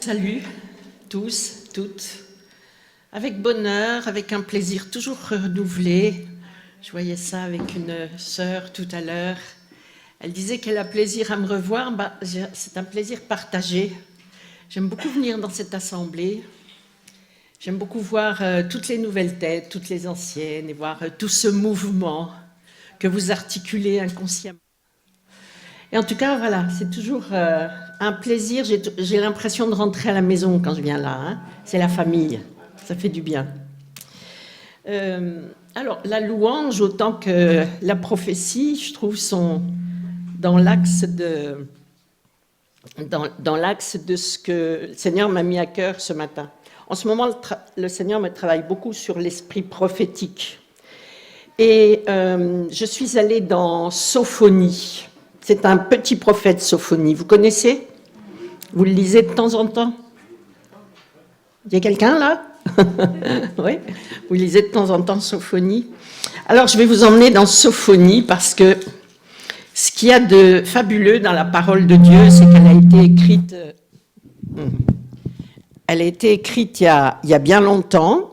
Salut tous, toutes, avec bonheur, avec un plaisir toujours renouvelé. Je voyais ça avec une sœur tout à l'heure. Elle disait qu'elle a plaisir à me revoir. C'est un plaisir partagé. J'aime beaucoup venir dans cette assemblée. J'aime beaucoup voir toutes les nouvelles têtes, toutes les anciennes, et voir tout ce mouvement que vous articulez inconsciemment. Et en tout cas, voilà, c'est toujours un plaisir. J'ai l'impression de rentrer à la maison quand je viens là. Hein. C'est la famille, ça fait du bien. Alors, la louange, autant que la prophétie, je trouve, sont dans l'axe de ce que le Seigneur m'a mis à cœur ce matin. En ce moment, le Seigneur me travaille beaucoup sur l'esprit prophétique. Et je suis allée dans Sophonie. C'est un petit prophète, Sophonie. Vous connaissez? Vous le lisez de temps en temps? Il y a quelqu'un là? Oui, vous lisez de temps en temps Sophonie. Alors, je vais vous emmener dans Sophonie parce que ce qu'il y a de fabuleux dans la parole de Dieu, c'est qu'elle a été écrite... Elle a été écrite il y a bien longtemps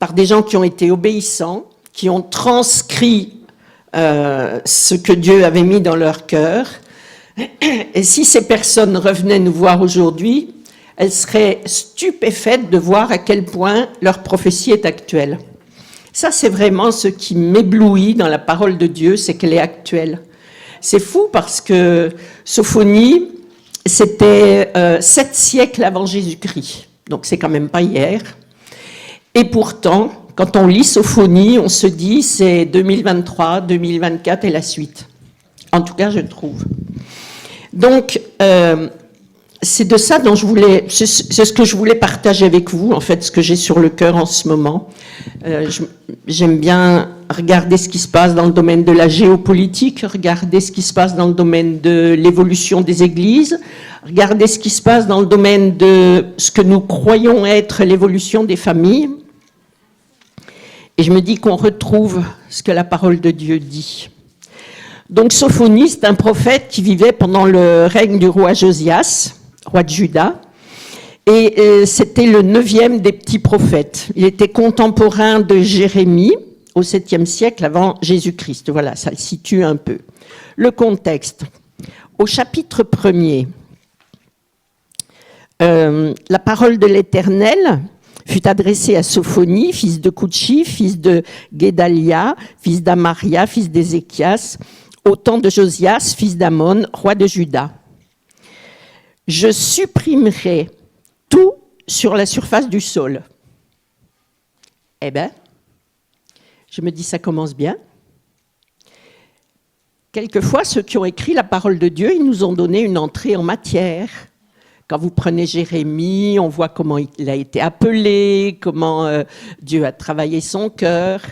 par des gens qui ont été obéissants, qui ont transcrit ce que Dieu avait mis dans leur cœur. Et si ces personnes revenaient nous voir aujourd'hui, elles seraient stupéfaites de voir à quel point leur prophétie est actuelle. Ça, c'est vraiment ce qui m'éblouit dans la parole de Dieu, c'est qu'elle est actuelle. C'est fou parce que Sophonie, c'était 7 siècles avant Jésus-Christ. Donc, c'est quand même pas hier. Et pourtant, quand on lit Sophonie, on se dit c'est 2023, 2024 et la suite. En tout cas, je trouve. Donc, c'est de ça dont c'est ce que je voulais partager avec vous, en fait, ce que j'ai sur le cœur en ce moment. J'aime bien regarder ce qui se passe dans le domaine de la géopolitique, regarder ce qui se passe dans le domaine de l'évolution des églises, regarder ce qui se passe dans le domaine de ce que nous croyons être l'évolution des familles. Et je me dis qu'on retrouve ce que la parole de Dieu dit. Donc Sophonie, c'est un prophète qui vivait pendant le règne du roi Josias, roi de Juda. Et c'était le 9e des petits prophètes. Il était contemporain de Jérémie au 7e siècle avant Jésus-Christ. Voilà, ça le situe un peu. Le contexte. Au chapitre 1er, la parole de l'Éternel fut adressée à Sophonie, fils de Couchi, fils de Guédalia, fils d'Amaria, fils d'Ézéchias, au temps de Josias, fils d'Amon, roi de Juda. Je supprimerai tout sur la surface du sol. Eh bien, je me dis, ça commence bien. Quelquefois, ceux qui ont écrit la parole de Dieu, ils nous ont donné une entrée en matière. Quand vous prenez Jérémie, on voit comment il a été appelé, comment Dieu a travaillé son cœur.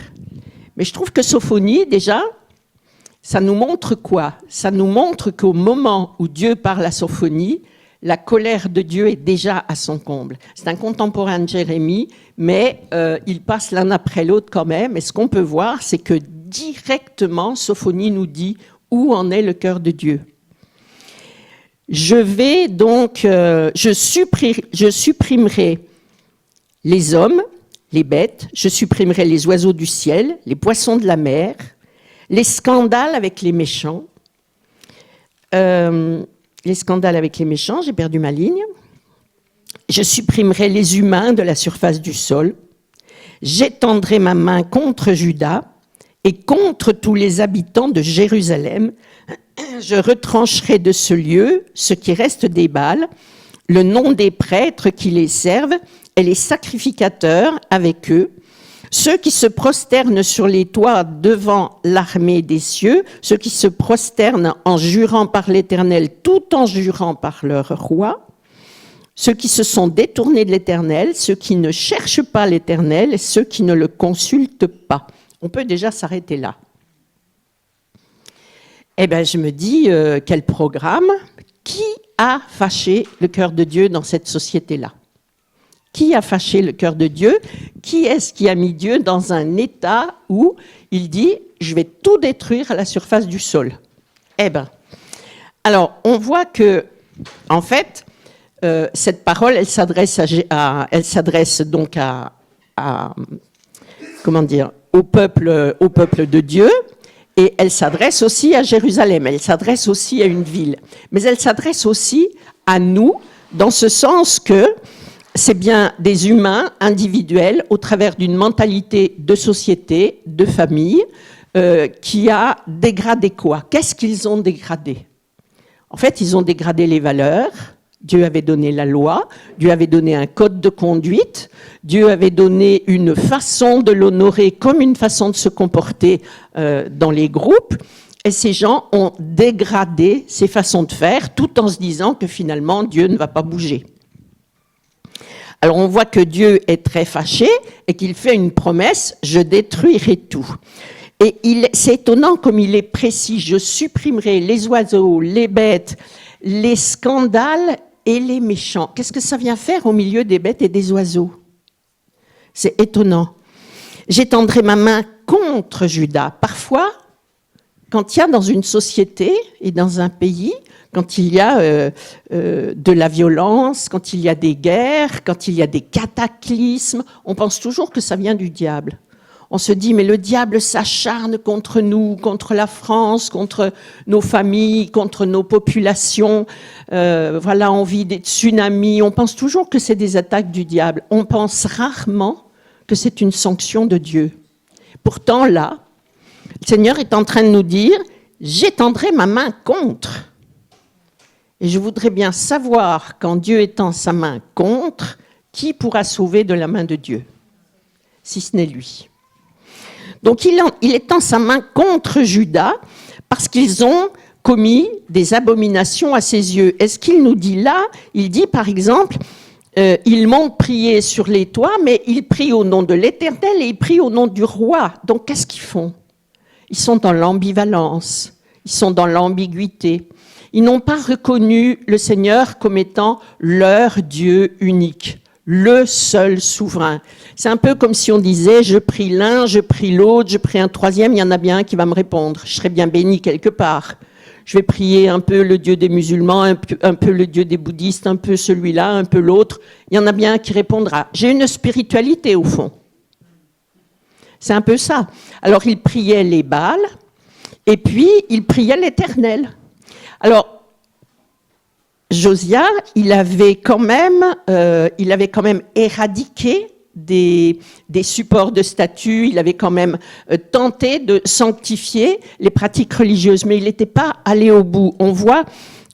Mais je trouve que Sophonie, déjà, ça nous montre quoi? Ça nous montre qu'au moment où Dieu parle à Sophonie, la colère de Dieu est déjà à son comble. C'est un contemporain de Jérémie, mais ils passent l'un après l'autre quand même. Et ce qu'on peut voir, c'est que directement, Sophonie nous dit où en est le cœur de Dieu. Je vais donc, je supprimerai les hommes, les bêtes, je supprimerai les oiseaux du ciel, les poissons de la mer, les scandales avec les méchants. Les scandales avec les méchants, j'ai perdu ma ligne. Je supprimerai les humains de la surface du sol. J'étendrai ma main contre Juda et contre tous les habitants de Jérusalem. Je retrancherai de ce lieu ce qui reste des Baals, le nom des prêtres qui les servent et les sacrificateurs avec eux, ceux qui se prosternent sur les toits devant l'armée des cieux, ceux qui se prosternent en jurant par l'Éternel tout en jurant par leur roi, ceux qui se sont détournés de l'Éternel, ceux qui ne cherchent pas l'Éternel et ceux qui ne le consultent pas. On peut déjà s'arrêter là. Eh bien, je me dis, quel programme? Qui a fâché le cœur de Dieu dans cette société-là? Qui a fâché le cœur de Dieu? Qui est-ce qui a mis Dieu dans un état où il dit « je vais tout détruire à la surface du sol » Eh bien, alors, on voit que, en fait, cette parole, elle s'adresse donc comment dire, au peuple de Dieu, et elle s'adresse aussi à Jérusalem, elle s'adresse aussi à une ville, mais elle s'adresse aussi à nous, dans ce sens que c'est bien des humains individuels au travers d'une mentalité de société, de famille, qui a dégradé quoi? Qu'est-ce qu'ils ont dégradé? En fait, ils ont dégradé les valeurs. Dieu avait donné la loi, Dieu avait donné un code de conduite, Dieu avait donné une façon de l'honorer comme une façon de se comporter dans les groupes. Et ces gens ont dégradé ces façons de faire tout en se disant que finalement Dieu ne va pas bouger. Alors on voit que Dieu est très fâché et qu'il fait une promesse, je détruirai tout. Et c'est étonnant comme il est précis, je supprimerai les oiseaux, les bêtes, les scandales et les méchants. Qu'est-ce que ça vient faire au milieu des bêtes et des oiseaux? C'est étonnant. J'étendrai ma main contre Juda. Parfois, quand il y a dans une société et dans un pays, quand il y a de la violence, quand il y a des guerres, quand il y a des cataclysmes, on pense toujours que ça vient du diable. On se dit, mais le diable s'acharne contre nous, contre la France, contre nos familles, contre nos populations. Voilà, on vit des tsunamis. On pense toujours que c'est des attaques du diable. On pense rarement que c'est une sanction de Dieu. Pourtant, là, le Seigneur est en train de nous dire, j'étendrai ma main contre. Et je voudrais bien savoir, quand Dieu étend sa main contre, qui pourra sauver de la main de Dieu, si ce n'est lui. Donc il étend sa main contre Juda parce qu'ils ont commis des abominations à ses yeux. Et ce qu'il nous dit là, il dit par exemple, ils montent prier sur les toits, mais ils prient au nom de l'Éternel et ils prient au nom du roi. Donc qu'est-ce qu'ils font? Ils sont dans l'ambivalence, ils sont dans l'ambiguïté. Ils n'ont pas reconnu le Seigneur comme étant leur Dieu unique, le seul souverain. C'est un peu comme si on disait, je prie l'un, je prie l'autre, je prie un troisième, il y en a bien un qui va me répondre. Je serai bien béni quelque part. Je vais prier un peu le Dieu des musulmans, un peu le Dieu des bouddhistes, un peu celui-là, un peu l'autre. Il y en a bien un qui répondra. J'ai une spiritualité au fond. C'est un peu ça. Alors il priait les Baals, et puis il priait l'Éternel. Alors, Josia, il avait quand même éradiqué des supports de statues, il avait quand même tenté de sanctifier les pratiques religieuses, mais il n'était pas allé au bout. On voit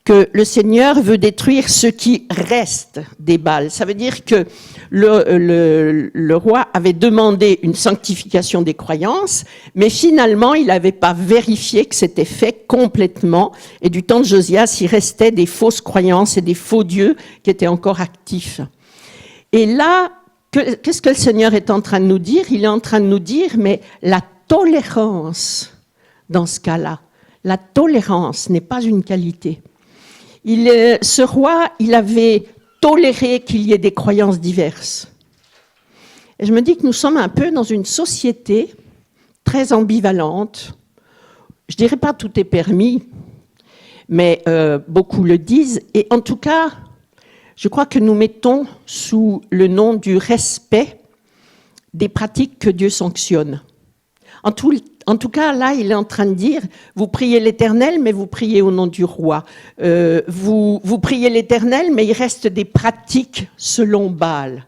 que le Seigneur veut détruire ce qui reste des Baals. Ça veut dire que le roi avait demandé une sanctification des croyances, mais finalement, il n'avait pas vérifié que c'était fait complètement. Et du temps de Josias, il restait des fausses croyances et des faux dieux qui étaient encore actifs. Et là, qu'est-ce que le Seigneur est en train de nous dire? Il est en train de nous dire, mais la tolérance, dans ce cas-là, la tolérance n'est pas une qualité. Ce roi, il avait toléré qu'il y ait des croyances diverses. Et je me dis que nous sommes un peu dans une société très ambivalente. Je dirais pas tout est permis, mais beaucoup le disent. Et en tout cas, je crois que nous mettons sous le nom du respect des pratiques que Dieu sanctionne. En tout cas, là, il est en train de dire, vous priez l'Éternel, mais vous priez au nom du roi. Vous priez l'Éternel, mais il reste des pratiques selon Baal.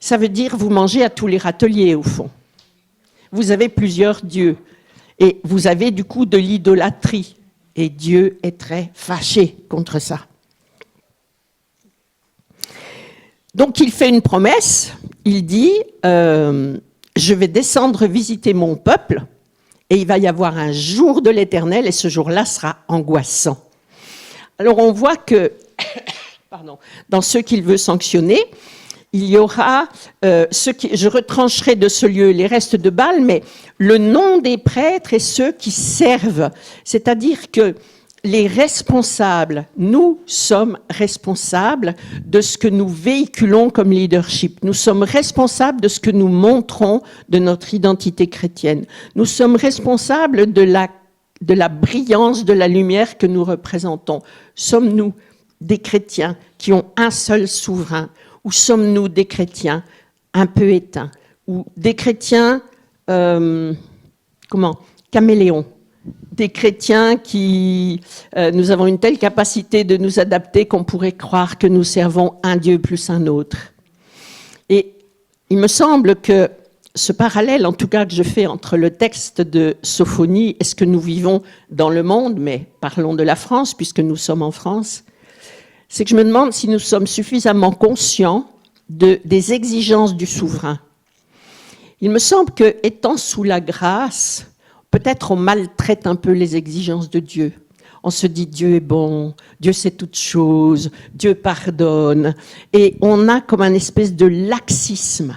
Ça veut dire, vous mangez à tous les râteliers, au fond. Vous avez plusieurs dieux. Et vous avez du coup de l'idolâtrie. Et Dieu est très fâché contre ça. Donc, il fait une promesse. Il dit... je vais descendre visiter mon peuple et il va y avoir un jour de l'Éternel et ce jour-là sera angoissant. Alors on voit que dans ceux qu'il veut sanctionner, il y aura je retrancherai de ce lieu les restes de Baal, mais le nom des prêtres et ceux qui servent, c'est-à-dire que les responsables, nous sommes responsables de ce que nous véhiculons comme leadership. Nous sommes responsables de ce que nous montrons de notre identité chrétienne. Nous sommes responsables de la brillance, de la lumière que nous représentons. Sommes-nous des chrétiens qui ont un seul souverain, ou sommes-nous des chrétiens un peu éteints, ou des chrétiens, caméléons, des chrétiens qui, nous avons une telle capacité de nous adapter qu'on pourrait croire que nous servons un Dieu plus un autre. Et il me semble que ce parallèle, en tout cas que je fais entre le texte de Sophonie et ce que nous vivons dans le monde, mais parlons de la France puisque nous sommes en France, c'est que je me demande si nous sommes suffisamment conscients des exigences du souverain. Il me semble que, étant sous la grâce, peut-être on maltraite un peu les exigences de Dieu. On se dit Dieu est bon, Dieu sait toutes choses, Dieu pardonne. Et on a comme un espèce de laxisme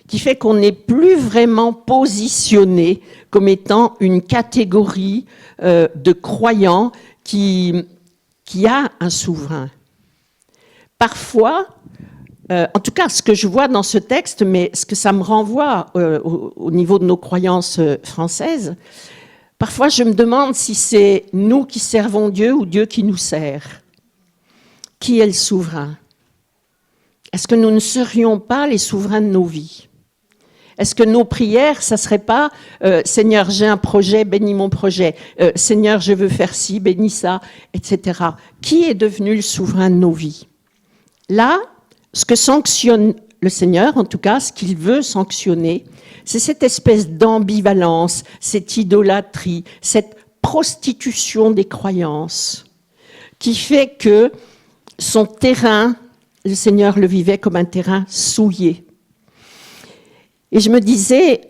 qui fait qu'on n'est plus vraiment positionné comme étant une catégorie de croyants qui a un souverain. Parfois, en tout cas, ce que je vois dans ce texte, mais ce que ça me renvoie au niveau de nos croyances françaises, parfois je me demande si c'est nous qui servons Dieu ou Dieu qui nous sert. Qui est le souverain? Est-ce que nous ne serions pas les souverains de nos vies? Est-ce que nos prières, ça ne serait pas Seigneur, j'ai un projet, bénis mon projet. Seigneur, je veux faire ci, bénis ça, etc. Qui est devenu le souverain de nos vies? Là, ce que sanctionne le Seigneur, en tout cas, ce qu'il veut sanctionner, c'est cette espèce d'ambivalence, cette idolâtrie, cette prostitution des croyances, qui fait que son terrain, le Seigneur le vivait comme un terrain souillé. Et je me disais,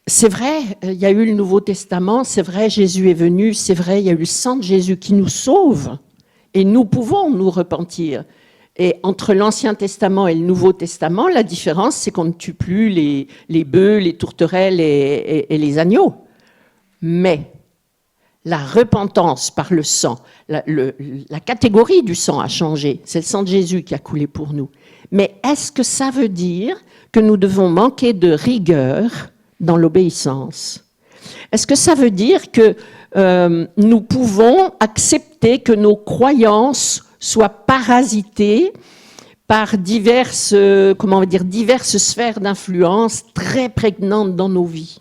c'est vrai, il y a eu le Nouveau Testament, c'est vrai, Jésus est venu, c'est vrai, il y a eu le sang de Jésus qui nous sauve, et nous pouvons nous repentir. Et entre l'Ancien Testament et le Nouveau Testament, la différence, c'est qu'on ne tue plus les bœufs, les tourterelles et les agneaux. Mais la repentance par le sang, la catégorie du sang a changé. C'est le sang de Jésus qui a coulé pour nous. Mais est-ce que ça veut dire que nous devons manquer de rigueur dans l'obéissance? Est-ce que ça veut dire que nous pouvons accepter que nos croyances soient parasitées par diverses sphères d'influence très prégnantes dans nos vies?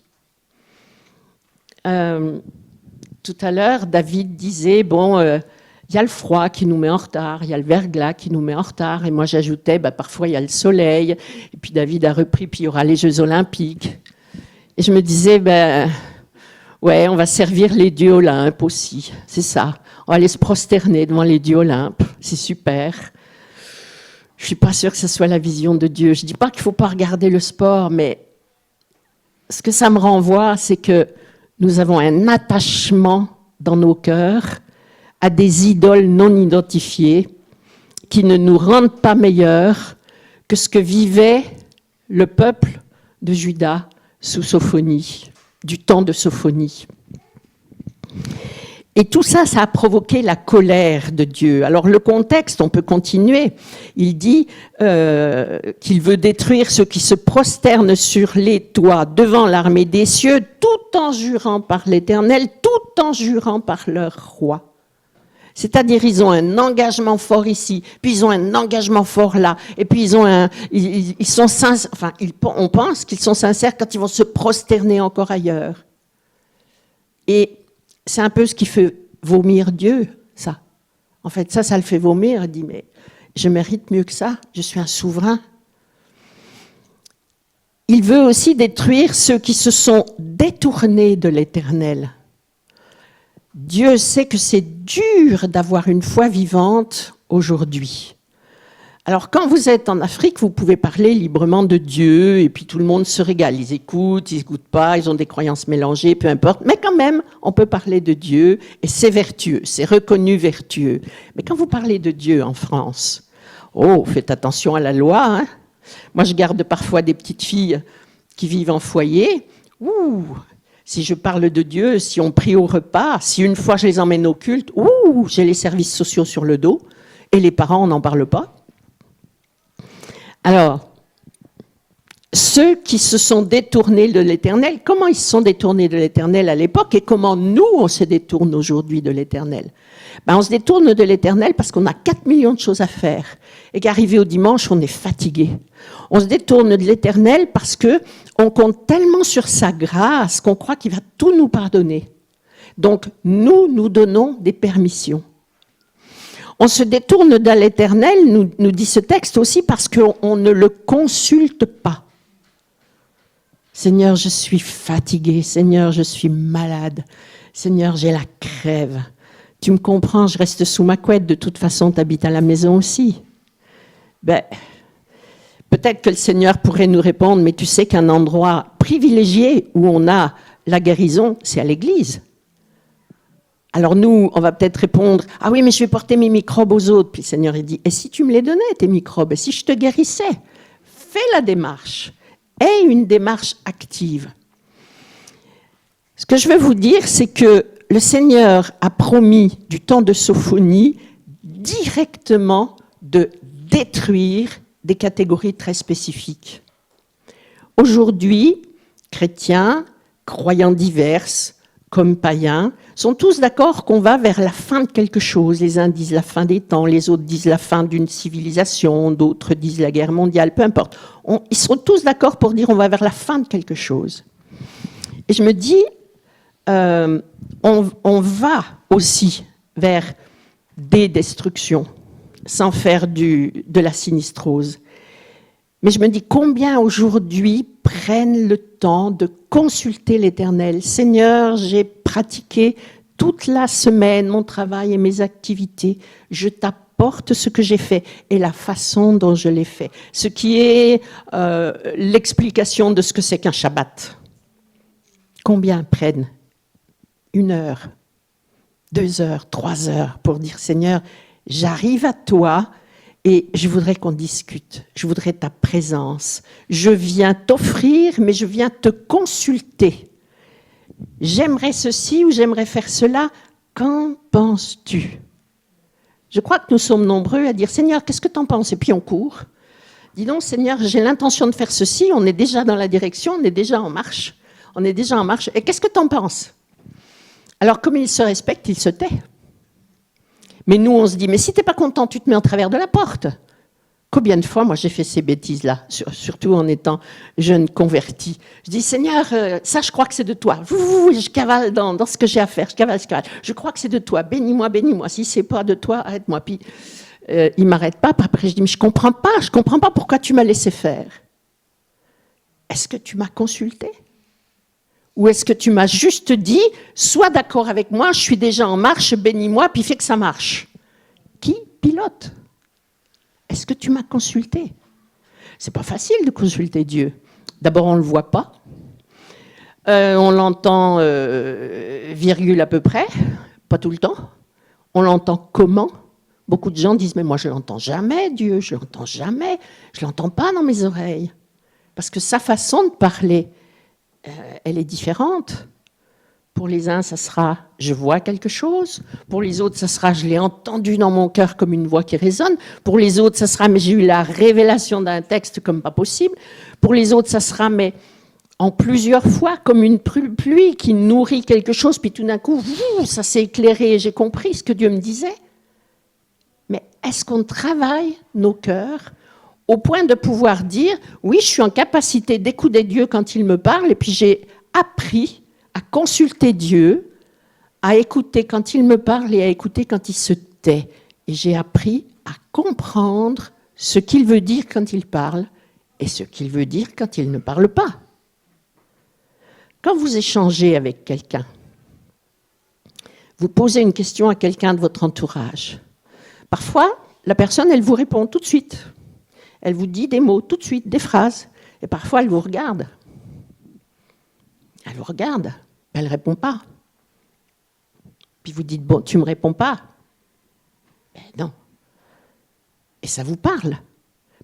Tout à l'heure, David disait, il y a le froid qui nous met en retard, il y a le verglas qui nous met en retard, et moi j'ajoutais, parfois il y a le soleil, et puis David a repris, puis il y aura les Jeux Olympiques. Et je me disais, ouais, on va servir les dieux Olympe aussi, c'est ça. On va aller se prosterner devant les dieux Olympe, c'est super. Je ne suis pas sûre que ce soit la vision de Dieu. Je ne dis pas qu'il ne faut pas regarder le sport, mais ce que ça me renvoie, c'est que nous avons un attachement dans nos cœurs à des idoles non identifiées qui ne nous rendent pas meilleurs que ce que vivait le peuple de Juda sous Sophonie, du temps de Sophonie. Et tout ça, ça a provoqué la colère de Dieu. Alors le contexte, on peut continuer. Il dit qu'il veut détruire ceux qui se prosternent sur les toits devant l'armée des cieux, tout en jurant par l'Éternel, tout en jurant par leur roi. C'est-à-dire, ils ont un engagement fort ici, puis ils ont un engagement fort là, et puis ils sont sincères, on pense qu'ils sont sincères quand ils vont se prosterner encore ailleurs. Et c'est un peu ce qui fait vomir Dieu, ça. En fait, ça le fait vomir. Il dit, mais je mérite mieux que ça, je suis un souverain. Il veut aussi détruire ceux qui se sont détournés de l'Éternel. Dieu sait que c'est dur d'avoir une foi vivante aujourd'hui. Alors, quand vous êtes en Afrique, vous pouvez parler librement de Dieu, et puis tout le monde se régale. Ils écoutent pas, ils ont des croyances mélangées, peu importe. Mais quand même, on peut parler de Dieu, et c'est vertueux, c'est reconnu vertueux. Mais quand vous parlez de Dieu en France, faites attention à la loi, hein. Moi, je garde parfois des petites filles qui vivent en foyer. Si je parle de Dieu, si on prie au repas, si une fois je les emmène au culte, j'ai les services sociaux sur le dos, et les parents, on n'en parle pas. Alors, ceux qui se sont détournés de l'Éternel, comment ils se sont détournés de l'Éternel à l'époque et comment nous, on se détourne aujourd'hui de l'Éternel? Ben, on se détourne de l'Éternel parce qu'on a 4 millions de choses à faire et qu'arrivé au dimanche, on est fatigué. On se détourne de l'Éternel parce qu'on compte tellement sur sa grâce qu'on croit qu'il va tout nous pardonner. Donc, nous donnons des permissions. On se détourne de l'Éternel, nous dit ce texte aussi, parce qu'on ne le consulte pas. Seigneur, je suis fatigué. Seigneur, je suis malade. Seigneur, j'ai la crève. Tu me comprends, je reste sous ma couette. De toute façon, tu habites à la maison aussi. Ben, peut-être que le Seigneur pourrait nous répondre, mais tu sais qu'un endroit privilégié où on a la guérison, c'est à l'église. Alors nous, on va peut-être répondre, ah oui, mais je vais porter mes microbes aux autres. Puis le Seigneur, il dit, et si tu me les donnais, tes microbes, et si je te guérissais? Fais la démarche. Aie une démarche active. Ce que je veux vous dire, c'est que le Seigneur a promis du temps de Sophonie directement de détruire des catégories très spécifiques. Aujourd'hui, chrétiens, croyants diverses, comme païens, sont tous d'accord qu'on va vers la fin de quelque chose. Les uns disent la fin des temps, les autres disent la fin d'une civilisation, d'autres disent la guerre mondiale, peu importe. Ils sont tous d'accord pour dire on va vers la fin de quelque chose. Et je me dis, on va aussi vers des destructions, sans faire de la sinistrose. Mais je me dis, combien aujourd'hui prennent le temps de consulter l'Éternel? Seigneur, j'ai pratiqué toute la semaine mon travail et mes activités. Je t'apporte ce que j'ai fait et la façon dont je l'ai fait. Ce qui est l'explication de ce que c'est qu'un Shabbat. Combien prennent 1 heure, 2 heures, 3 heures pour dire, Seigneur, j'arrive à toi, et je voudrais qu'on discute, je voudrais ta présence. Je viens t'offrir, mais je viens te consulter. J'aimerais ceci ou j'aimerais faire cela. Qu'en penses-tu? Je crois que nous sommes nombreux à dire, Seigneur, qu'est-ce que tu en penses? Et puis on court. Dis donc, Seigneur, j'ai l'intention de faire ceci, on est déjà dans la direction, on est déjà en marche. On est déjà en marche. Et qu'est-ce que tu en penses? Alors, comme il se respecte, il se tait. Mais nous, on se dit, mais si tu n'es pas content, tu te mets en travers de la porte. Combien de fois, moi, j'ai fait ces bêtises-là, surtout en étant jeune converti. Je dis, Seigneur, ça, je crois que c'est de toi. Je cavale dans ce que j'ai à faire. Je cavale. Je crois que c'est de toi. Bénis-moi, bénis-moi. Si ce n'est pas de toi, arrête-moi. Puis, il ne m'arrête pas. Puis après, je dis, mais je ne comprends pas pourquoi tu m'as laissé faire. Est-ce que tu m'as consulté? Ou est-ce que tu m'as juste dit, sois d'accord avec moi, je suis déjà en marche, bénis-moi, puis fais que ça marche? Qui pilote? Est-ce que tu m'as consulté? C'est pas facile de consulter Dieu. D'abord, on ne le voit pas. On l'entend virgule à peu près, pas tout le temps. On l'entend comment? Beaucoup de gens disent, mais moi je ne l'entends jamais, Dieu, je ne l'entends jamais. Je ne l'entends pas dans mes oreilles. Parce que sa façon de parler, elle est différente. Pour les uns, ça sera « je vois quelque chose ». Pour les autres, ça sera « je l'ai entendu dans mon cœur comme une voix qui résonne ». Pour les autres, ça sera « mais j'ai eu la révélation d'un texte comme pas possible ». Pour les autres, ça sera « mais en plusieurs fois comme une pluie qui nourrit quelque chose ». Puis tout d'un coup, ça s'est éclairé et j'ai compris ce que Dieu me disait. Mais est-ce qu'on travaille nos cœurs au point de pouvoir dire, oui, je suis en capacité d'écouter Dieu quand il me parle, et puis j'ai appris à consulter Dieu, à écouter quand il me parle et à écouter quand il se tait. Et j'ai appris à comprendre ce qu'il veut dire quand il parle et ce qu'il veut dire quand il ne parle pas. Quand vous échangez avec quelqu'un, vous posez une question à quelqu'un de votre entourage. Parfois, la personne, elle vous répond tout de suite. Elle vous dit des mots tout de suite, des phrases. Et parfois, elle vous regarde. Elle vous regarde. Elle ne répond pas. Puis vous dites, bon, tu ne me réponds pas. Ben non. Et ça vous parle.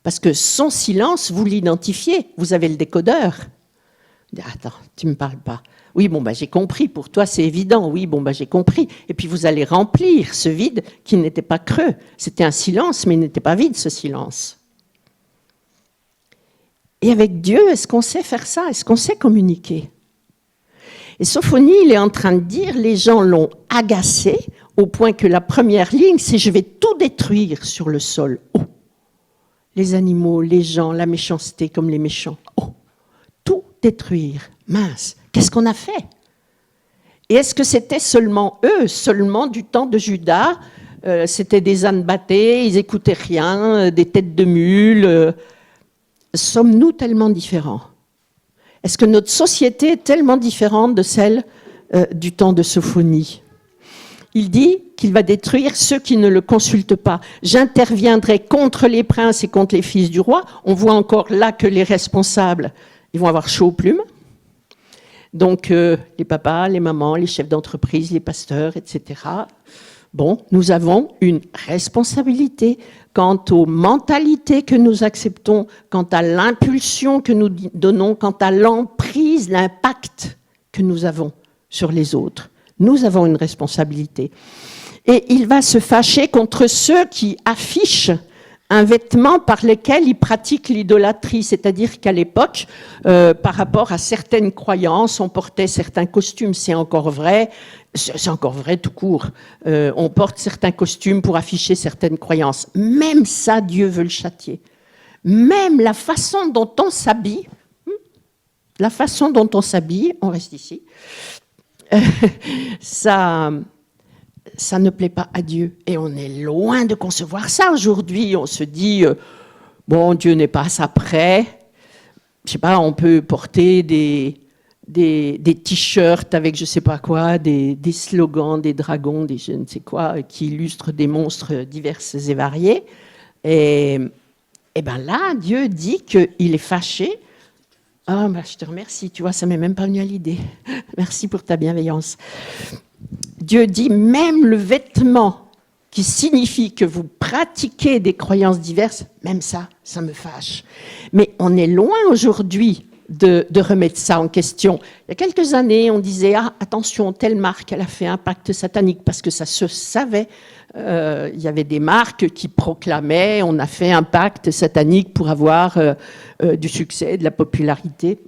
Parce que son silence, vous l'identifiez. Vous avez le décodeur. Attends, tu ne me parles pas. Oui, bon, ben, j'ai compris. Pour toi, c'est évident. Oui, bon, ben, j'ai compris. Et puis vous allez remplir ce vide qui n'était pas creux. C'était un silence, mais il n'était pas vide, ce silence. Et avec Dieu, est-ce qu'on sait faire ça? Est-ce qu'on sait communiquer? Et Sophonie, il est en train de dire, les gens l'ont agacé au point que la première ligne, c'est « je vais tout détruire sur le sol ». Oh. Les animaux, les gens, la méchanceté comme les méchants. Oh. Tout détruire. Mince, qu'est-ce qu'on a fait? Et est-ce que c'était seulement eux, seulement du temps de Judas? C'était des ânes battés, ils n'écoutaient rien, des têtes de mules. Sommes-nous tellement différents? Est-ce que notre société est tellement différente de celle du temps de Sophonie? Il dit qu'il va détruire ceux qui ne le consultent pas. J'interviendrai contre les princes et contre les fils du roi. On voit encore là que les responsables, ils vont avoir chaud aux plumes. Donc les papas, les mamans, les chefs d'entreprise, les pasteurs, etc. Bon, nous avons une responsabilité quant aux mentalités que nous acceptons, quant à l'impulsion que nous donnons, quant à l'emprise, l'impact que nous avons sur les autres. Nous avons une responsabilité. Et il va se fâcher contre ceux qui affichent un vêtement par lequel ils pratiquent l'idolâtrie. C'est-à-dire qu'à l'époque, par rapport à certaines croyances, on portait certains costumes. C'est encore vrai tout court. On porte certains costumes pour afficher certaines croyances. Même ça, Dieu veut le châtier. Même la façon dont on s'habille, on reste ici, ça ne plaît pas à Dieu. Et on est loin de concevoir ça aujourd'hui. On se dit, bon, Dieu n'est pas à ça près. Je sais pas, on peut porter des t-shirts avec je sais pas quoi, des slogans, des dragons, des je ne sais quoi, qui illustrent des monstres divers et variés. Et bien là, Dieu dit qu'il est fâché. Ah, ben, je te remercie, tu vois, ça m'est même pas venu à l'idée. Merci pour ta bienveillance. Dieu dit, même le vêtement qui signifie que vous pratiquez des croyances diverses, même ça, ça me fâche. Mais on est loin aujourd'hui de remettre ça en question. Il y a quelques années, on disait, ah, attention, telle marque, elle a fait un pacte satanique, parce que ça se savait. Il y avait des marques qui proclamaient, on a fait un pacte satanique pour avoir du succès, de la popularité.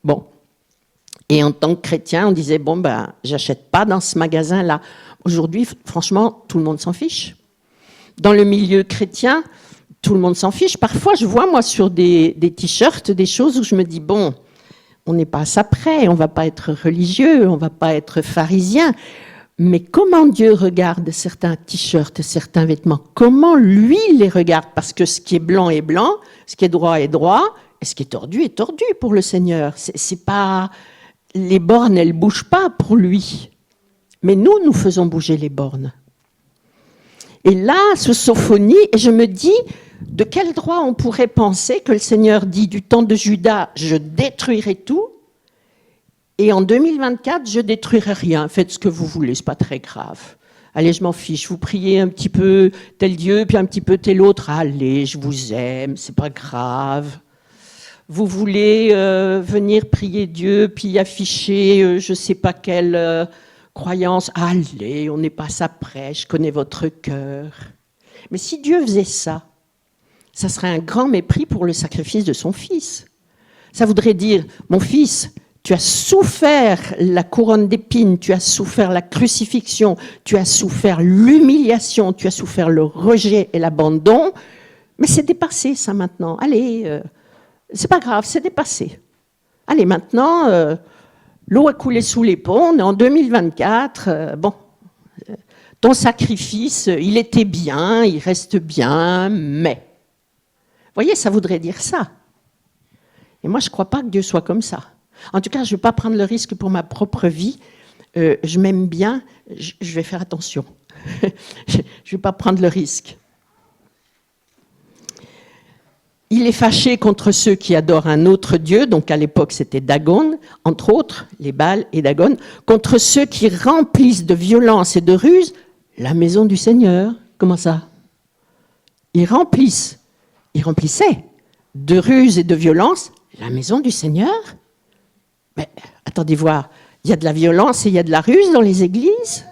Bon. Et en tant que chrétien, on disait, bon, ben, j'achète pas dans ce magasin-là. Aujourd'hui, franchement, tout le monde s'en fiche. Dans le milieu chrétien, tout le monde s'en fiche. Parfois, je vois, moi, sur des t-shirts, des choses où je me dis, bon, on n'est pas à ça près, on va pas être religieux, on va pas être pharisien. Mais comment Dieu regarde certains t-shirts, certains vêtements? Comment lui les regarde? Parce que ce qui est blanc est blanc, ce qui est droit est droit, et ce qui est tordu pour le Seigneur. C'est pas... Les bornes, elles ne bougent pas pour lui. Mais nous faisons bouger les bornes. Et là, ce Sophonie, et je me dis, de quel droit on pourrait penser que le Seigneur dit du temps de Judas, je détruirai tout, et en 2024, je détruirai rien. Faites ce que vous voulez, c'est pas très grave. Allez, je m'en fiche. Vous priez un petit peu tel Dieu, puis un petit peu tel autre. Allez, je vous aime, c'est pas grave. Vous voulez venir prier Dieu, puis afficher je ne sais pas quelle croyance. Allez, on n'est pas ça près, je connais votre cœur. Mais si Dieu faisait ça, ça serait un grand mépris pour le sacrifice de son fils. Ça voudrait dire, mon fils, tu as souffert la couronne d'épines, tu as souffert la crucifixion, tu as souffert l'humiliation, tu as souffert le rejet et l'abandon, mais c'est dépassé ça maintenant. Allez... c'est pas grave, c'est dépassé. Allez, maintenant, l'eau a coulé sous les ponts, on est en 2024, bon, ton sacrifice, il était bien, il reste bien, mais... Vous voyez, ça voudrait dire ça. Et moi, je ne crois pas que Dieu soit comme ça. En tout cas, je ne vais pas prendre le risque pour ma propre vie. Je m'aime bien, je vais faire attention. Je ne vais pas prendre le risque. Il est fâché contre ceux qui adorent un autre dieu, donc à l'époque c'était Dagon, entre autres, les Baals et Dagon, contre ceux qui remplissent de violence et de ruse la maison du Seigneur. Comment ça? Ils remplissaient de ruse et de violence la maison du Seigneur. Mais attendez voir, il y a de la violence et il y a de la ruse dans les églises?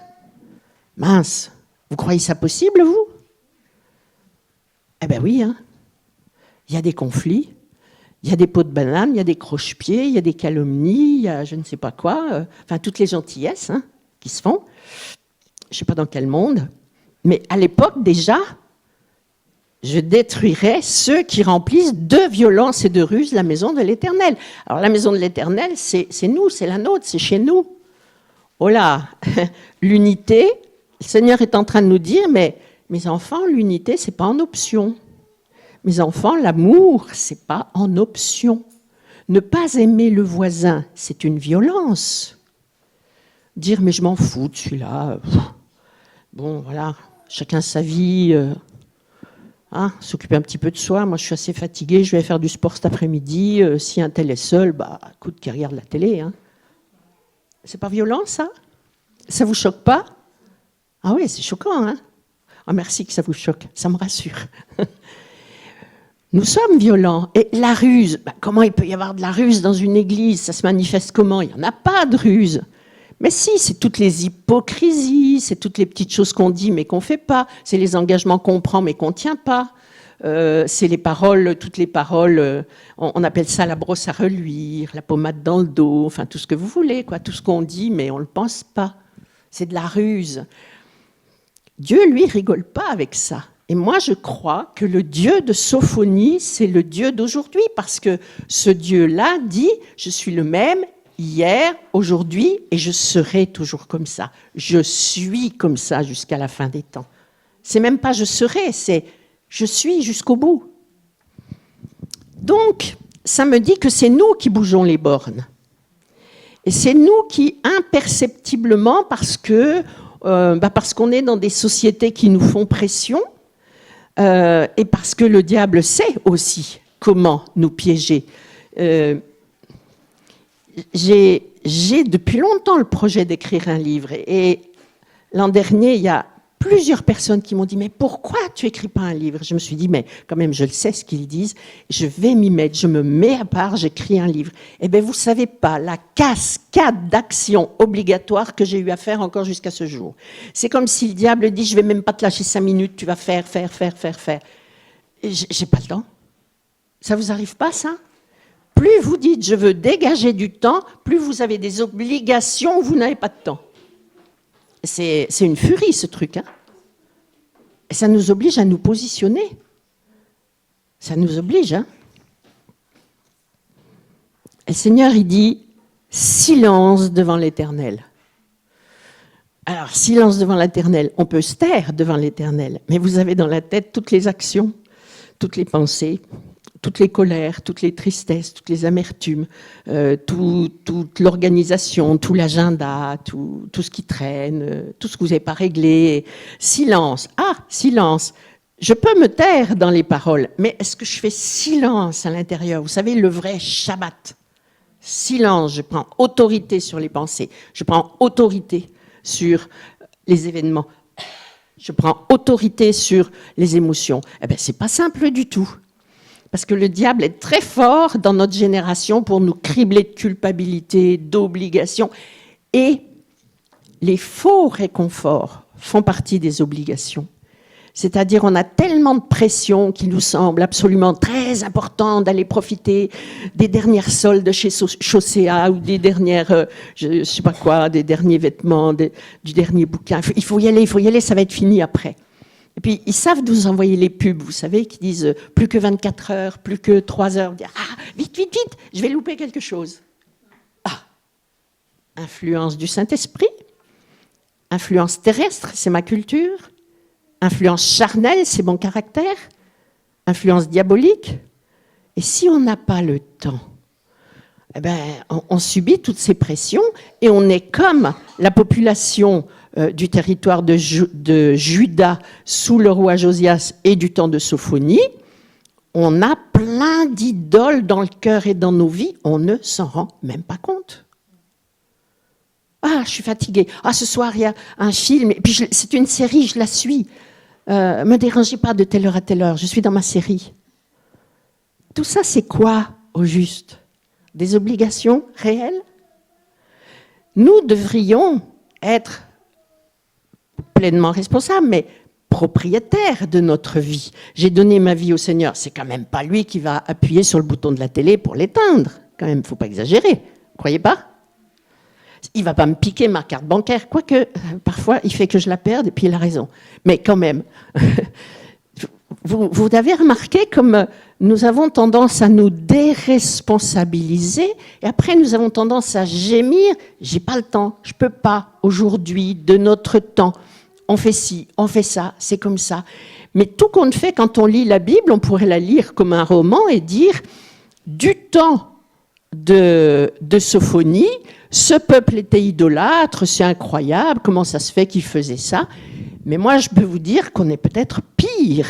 Mince, vous croyez ça possible, vous? Eh bien oui, hein. Il y a des conflits, il y a des pots de banane, il y a des croche-pieds, il y a des calomnies, il y a je ne sais pas quoi, enfin toutes les gentillesses qui se font. je ne sais pas dans quel monde, mais à l'époque déjà, je détruirai ceux qui remplissent de violence et de ruse la maison de l'Éternel. Alors la maison de l'Éternel, c'est nous, c'est la nôtre, c'est chez nous. Oh là, l'unité, le Seigneur est en train de nous dire, mais mes enfants, l'unité, c'est pas en option. Mes enfants, l'amour, c'est pas en option. Ne pas aimer le voisin, c'est une violence. Dire, mais je m'en fous de celui-là. Bon, voilà, chacun sa vie. S'occuper un petit peu de soi. Moi, je suis assez fatiguée, je vais faire du sport cet après-midi. Si un tel est seul, écoute, qu'il regarde la télé. Hein. C'est pas violent, ça? Ça vous choque pas? Ah oui, c'est choquant. Hein. Ah, merci que ça vous choque, ça me rassure. Nous sommes violents. Et la ruse, comment il peut y avoir de la ruse dans une église? Ça se manifeste comment? Il n'y en a pas de ruse. Mais si, c'est toutes les hypocrisies, c'est toutes les petites choses qu'on dit mais qu'on ne fait pas, c'est les engagements qu'on prend mais qu'on ne tient pas, c'est les paroles, toutes les paroles, on appelle ça la brosse à reluire, la pommade dans le dos, enfin tout ce que vous voulez, quoi, tout ce qu'on dit mais on ne le pense pas. C'est de la ruse. Dieu, lui, rigole pas avec ça. Et moi, je crois que le Dieu de Sophonie, c'est le Dieu d'aujourd'hui, parce que ce Dieu-là dit « Je suis le même » hier, aujourd'hui, et je serai toujours comme ça. Je suis comme ça jusqu'à la fin des temps. C'est même pas je serai, c'est je suis jusqu'au bout. Donc, ça me dit que c'est nous qui bougeons les bornes. Et c'est nous qui, imperceptiblement, parce qu'on est dans des sociétés qui nous font pression, et parce que le diable sait aussi comment nous piéger. J'ai depuis longtemps le projet d'écrire un livre et l'an dernier, il y a plusieurs personnes qui m'ont dit « Mais pourquoi tu n'écris pas un livre ?» Je me suis dit « Mais quand même, je le sais ce qu'ils disent, je vais m'y mettre, je me mets à part, j'écris un livre. » Eh bien, vous ne savez pas la cascade d'actions obligatoires que j'ai eu à faire encore jusqu'à ce jour. C'est comme si le diable dit « Je ne vais même pas te lâcher 5 minutes, tu vas faire. » Et j'ai pas le temps. Ça vous arrive pas, ça ? Plus vous dites « je veux dégager du temps », plus vous avez des obligations où vous n'avez pas de temps. C'est une furie, ce truc. Hein. Et ça nous oblige à nous positionner. Ça nous oblige. Hein. Et le Seigneur, il dit « silence devant l'Éternel ». Alors, silence devant l'Éternel, on peut se taire devant l'Éternel, mais vous avez dans la tête toutes les actions, toutes les pensées, toutes les colères, toutes les tristesses, toutes les amertumes, toute l'organisation, tout l'agenda, tout ce qui traîne, tout ce que vous n'avez pas réglé. Silence. Ah, silence. Je peux me taire dans les paroles, mais est-ce que je fais silence à l'intérieur? Vous savez, le vrai Shabbat. Silence, je prends autorité sur les pensées. Je prends autorité sur les événements. Je prends autorité sur les émotions. Eh bien, c'est pas simple du tout. Parce que le diable est très fort dans notre génération pour nous cribler de culpabilité, d'obligation. Et les faux réconforts font partie des obligations. C'est-à-dire, on a tellement de pression qu'il nous semble absolument très important d'aller profiter des dernières soldes chez Chaussea ou des dernières, je sais pas quoi, des derniers vêtements, du dernier bouquin. Il faut y aller, ça va être fini après. Et puis, ils savent nous envoyer les pubs, vous savez, qui disent plus que 24 heures, plus que 3 heures. Ah, vite, je vais louper quelque chose. Ah, influence du Saint-Esprit, influence terrestre, c'est ma culture, influence charnelle, c'est mon caractère, influence diabolique. Et si on n'a pas le temps, eh ben, on subit toutes ces pressions et on est comme la population du territoire de Juda sous le roi Josias et du temps de Sophonie. On a plein d'idoles dans le cœur et dans nos vies, on ne s'en rend même pas compte. Ah, je suis fatiguée. Ah, ce soir, il y a un film, et puis c'est une série, je la suis. Me dérangez pas de telle heure à telle heure, je suis dans ma série. Tout ça, c'est quoi, au juste? Des obligations réelles? Nous devrions être pleinement responsables, mais propriétaires de notre vie. J'ai donné ma vie au Seigneur, c'est quand même pas lui qui va appuyer sur le bouton de la télé pour l'éteindre. Quand même, faut pas exagérer. Croyez pas? il va pas me piquer ma carte bancaire, quoique parfois il fait que je la perde et puis il a raison. Mais quand même, vous avez remarqué comme nous avons tendance à nous déresponsabiliser et après nous avons tendance à gémir. J'ai pas le temps, je peux pas aujourd'hui de notre temps. On fait ci, on fait ça, c'est comme ça. Mais tout compte fait, quand on lit la Bible, on pourrait la lire comme un roman et dire du temps de Sophonie, ce peuple était idolâtre, c'est incroyable, comment ça se fait qu'il faisait ça? Mais moi, je peux vous dire qu'on est peut-être pire.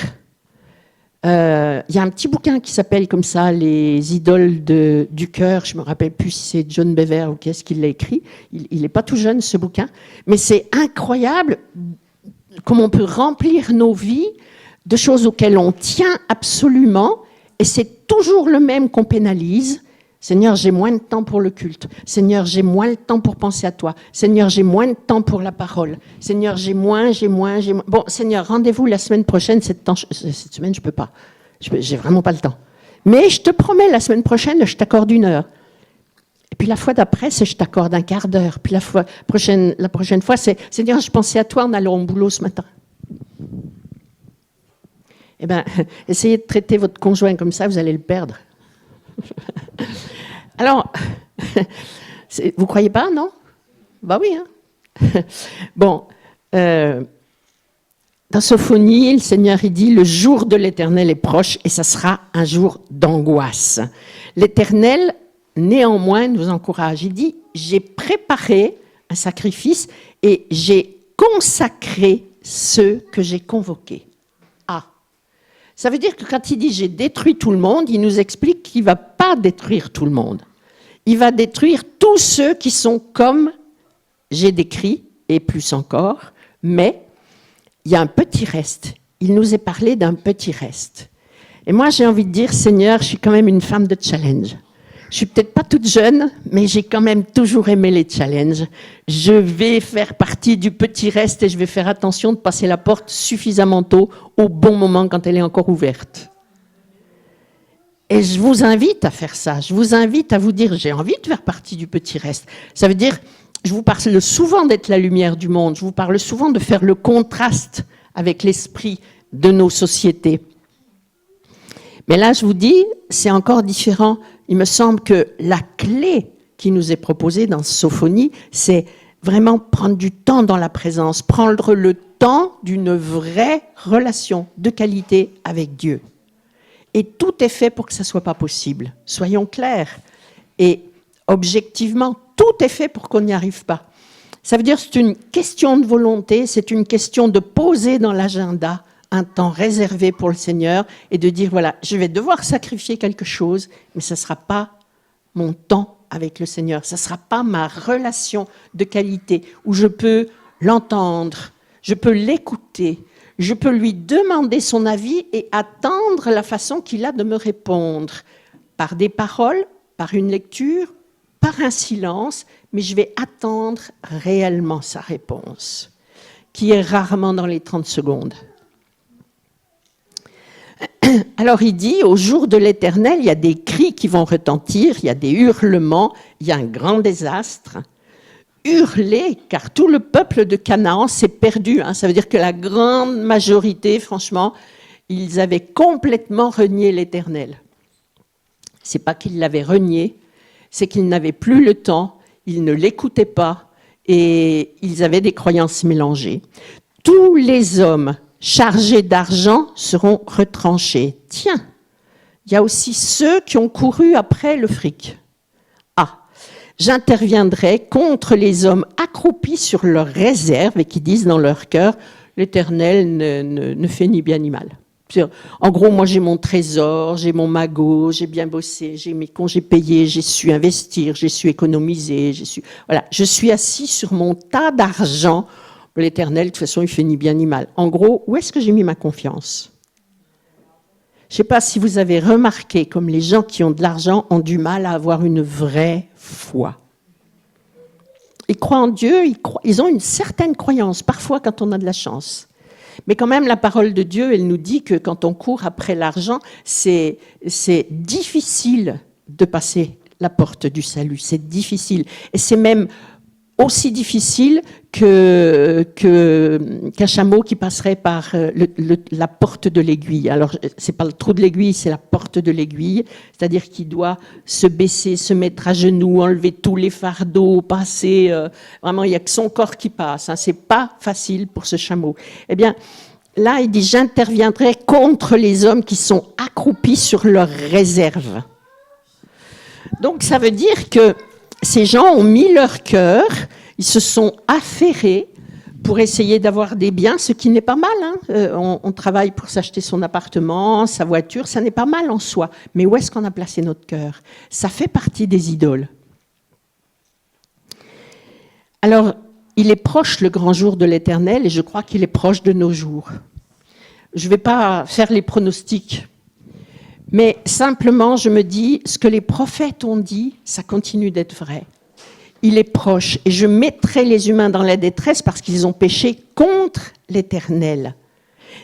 Il y a un petit bouquin qui s'appelle comme ça, Les idoles du cœur. Je me rappelle plus si c'est John Bever ou qui est-ce qui l'a écrit. Il n'est pas tout jeune, ce bouquin. Mais c'est incroyable comment on peut remplir nos vies de choses auxquelles on tient absolument. Et c'est toujours le même qu'on pénalise. Seigneur, j'ai moins de temps pour le culte. Seigneur, j'ai moins de temps pour penser à toi. Seigneur, j'ai moins de temps pour la parole. Seigneur, j'ai moins. Bon, Seigneur, rendez-vous la semaine prochaine. Cette semaine, je peux pas. J'ai vraiment pas le temps. Mais je te promets, la semaine prochaine, je t'accorde 1 heure. Et puis la fois d'après, c'est je t'accorde un quart d'heure. Puis la prochaine fois, c'est Seigneur, je pensais à toi en allant au boulot ce matin. Eh bien, essayez de traiter votre conjoint comme ça, vous allez le perdre. Alors, vous croyez pas, non? Bah oui. Hein. Bon, dans Sophonie, le Seigneur il dit, le jour de l'Éternel est proche et ça sera un jour d'angoisse. L'Éternel, néanmoins, nous encourage. Il dit, j'ai préparé un sacrifice et j'ai consacré ceux que j'ai convoqués. Ça veut dire que quand il dit « j'ai détruit tout le monde », il nous explique qu'il ne va pas détruire tout le monde. Il va détruire tous ceux qui sont comme j'ai décrit, et plus encore, mais il y a un petit reste. Il nous est parlé d'un petit reste. Et moi, j'ai envie de dire, Seigneur, je suis quand même une femme de challenge. Je suis peut-être pas toute jeune, mais j'ai quand même toujours aimé les challenges. Je vais faire partie du petit reste et je vais faire attention de passer la porte suffisamment tôt, au bon moment quand elle est encore ouverte. Et je vous invite à faire ça. Je vous invite à vous dire, j'ai envie de faire partie du petit reste. Ça veut dire, je vous parle souvent d'être la lumière du monde. Je vous parle souvent de faire le contraste avec l'esprit de nos sociétés. Mais là, je vous dis, c'est encore différent. Il me semble que la clé qui nous est proposée dans Sophonie, c'est vraiment prendre du temps dans la présence, prendre le temps d'une vraie relation de qualité avec Dieu. Et tout est fait pour que ça ne soit pas possible. Soyons clairs. Et objectivement, tout est fait pour qu'on n'y arrive pas. Ça veut dire que c'est une question de volonté, c'est une question de poser dans l'agenda un temps réservé pour le Seigneur et de dire, voilà, je vais devoir sacrifier quelque chose, mais ce ne sera pas mon temps avec le Seigneur, ce ne sera pas ma relation de qualité où je peux l'entendre, je peux l'écouter, je peux lui demander son avis et attendre la façon qu'il a de me répondre, par des paroles, par une lecture, par un silence, mais je vais attendre réellement sa réponse, qui est rarement dans les 30 secondes. Alors il dit, au jour de l'Éternel, il y a des cris qui vont retentir, il y a des hurlements, il y a un grand désastre. Hurler, car tout le peuple de Canaan s'est perdu. Ça veut dire que la grande majorité, franchement, ils avaient complètement renié l'Éternel. C'est pas qu'ils l'avaient renié, c'est qu'ils n'avaient plus le temps, ils ne l'écoutaient pas et ils avaient des croyances mélangées. Tous les hommes chargés d'argent seront retranchés. Tiens, il y a aussi ceux qui ont couru après le fric. J'interviendrai contre les hommes accroupis sur leurs réserves et qui disent dans leur cœur, l'Éternel ne fait ni bien ni mal. En gros, moi j'ai mon trésor, j'ai mon magot, j'ai bien bossé, j'ai mes congés payés, j'ai su investir, j'ai su économiser, voilà, je suis assis sur mon tas d'argent. L'Éternel, de toute façon, il fait ni bien ni mal. En gros, où est-ce que j'ai mis ma confiance? Je ne sais pas si vous avez remarqué comme les gens qui ont de l'argent ont du mal à avoir une vraie foi. Ils croient en Dieu, ils ont une certaine croyance, parfois quand on a de la chance. Mais quand même, la parole de Dieu, elle nous dit que quand on court après l'argent, c'est difficile de passer la porte du salut. C'est difficile. Et c'est même aussi difficile qu'un chameau qui passerait par la porte de l'aiguille. Alors, c'est pas le trou de l'aiguille, c'est la porte de l'aiguille, c'est-à-dire qu'il doit se baisser, se mettre à genoux, enlever tous les fardeaux, passer. Vraiment, il n'y a que son corps qui passe. Hein, c'est pas facile pour ce chameau. Eh bien, là, il dit, j'interviendrai contre les hommes qui sont accroupis sur leurs réserves. Donc, ça veut dire que ces gens ont mis leur cœur, ils se sont affairés pour essayer d'avoir des biens, ce qui n'est pas mal. Hein. On travaille pour s'acheter son appartement, sa voiture, ça n'est pas mal en soi. Mais où est-ce qu'on a placé notre cœur? Ça fait partie des idoles. Alors, il est proche le grand jour de l'Éternel et je crois qu'il est proche de nos jours. Je ne vais pas faire les pronostics, mais simplement je me dis, ce que les prophètes ont dit, ça continue d'être vrai. Il est proche et je mettrai les humains dans la détresse parce qu'ils ont péché contre l'Éternel.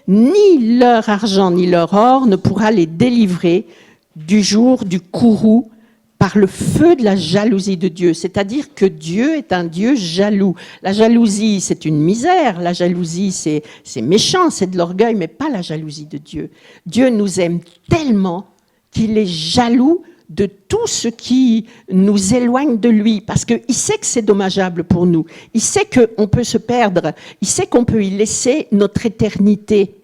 Ni leur argent ni leur or ne pourra les délivrer du jour du courroux par le feu de la jalousie de Dieu. C'est-à-dire que Dieu est un Dieu jaloux. La jalousie, c'est une misère. La jalousie, c'est méchant, c'est de l'orgueil, mais pas la jalousie de Dieu. Dieu nous aime tellement qu'il est jaloux de tout ce qui nous éloigne de lui, parce qu'il sait que c'est dommageable pour nous. Il sait qu'on peut se perdre. Il sait qu'on peut y laisser notre éternité.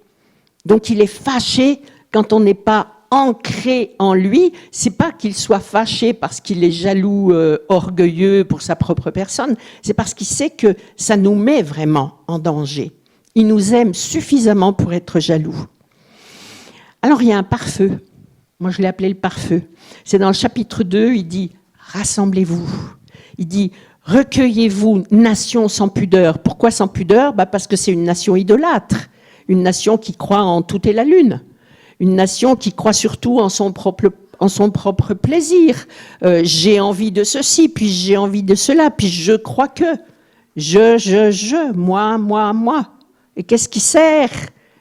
Donc il est fâché quand on n'est pas ancré en lui. C'est pas qu'il soit fâché parce qu'il est jaloux, orgueilleux pour sa propre personne. C'est parce qu'il sait que ça nous met vraiment en danger. Il nous aime suffisamment pour être jaloux. Alors il y a un pare-feu. Moi, je l'ai appelé le pare-feu. C'est dans le chapitre 2, il dit « Rassemblez-vous ». Il dit « Recueillez-vous, nation sans pudeur ». Pourquoi sans pudeur ? Parce que c'est une nation idolâtre, une nation qui croit en tout et la lune, une nation qui croit surtout en son propre plaisir. J'ai envie de ceci, puis j'ai envie de cela, puis je crois que. Moi. Et qu'est-ce qui sert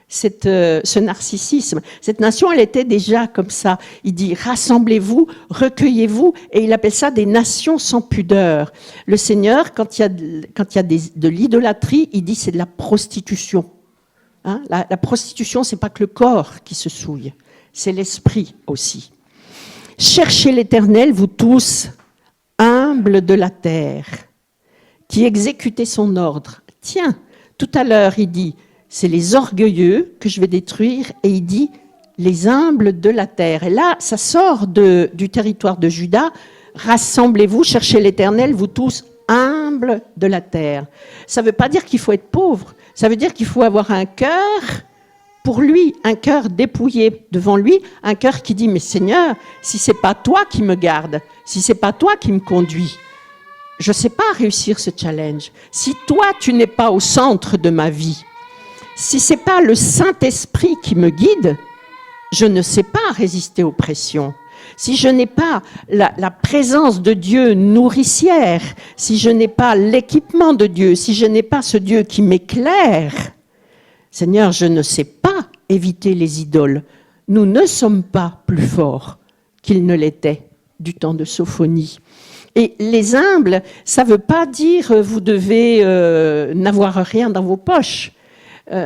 ce narcissisme? Cette nation, elle était déjà comme ça. Il dit, rassemblez-vous, recueillez-vous, et il appelle ça des nations sans pudeur. Le Seigneur, quand il y a de l'idolâtrie, il dit c'est de la prostitution. Hein? La prostitution, c'est pas que le corps qui se souille, c'est l'esprit aussi. Cherchez l'Éternel, vous tous, humbles de la terre, qui exécutez son ordre. Tiens, tout à l'heure, il dit, c'est les orgueilleux que je vais détruire, et il dit les humbles de la terre. Et là, ça sort du territoire de Juda. Rassemblez-vous, cherchez l'Éternel, vous tous humbles de la terre. Ça ne veut pas dire qu'il faut être pauvre. Ça veut dire qu'il faut avoir un cœur pour lui, un cœur dépouillé devant lui, un cœur qui dit mais Seigneur, si c'est pas toi qui me garde, si c'est pas toi qui me conduis, je ne sais pas réussir ce challenge. Si toi tu n'es pas au centre de ma vie, si ce n'est pas le Saint-Esprit qui me guide, je ne sais pas résister aux pressions. Si je n'ai pas la présence de Dieu nourricière, si je n'ai pas l'équipement de Dieu, si je n'ai pas ce Dieu qui m'éclaire, Seigneur, je ne sais pas éviter les idoles. Nous ne sommes pas plus forts qu'ils ne l'étaient du temps de Sophonie. Et les humbles, ça ne veut pas dire vous devez n'avoir rien dans vos poches.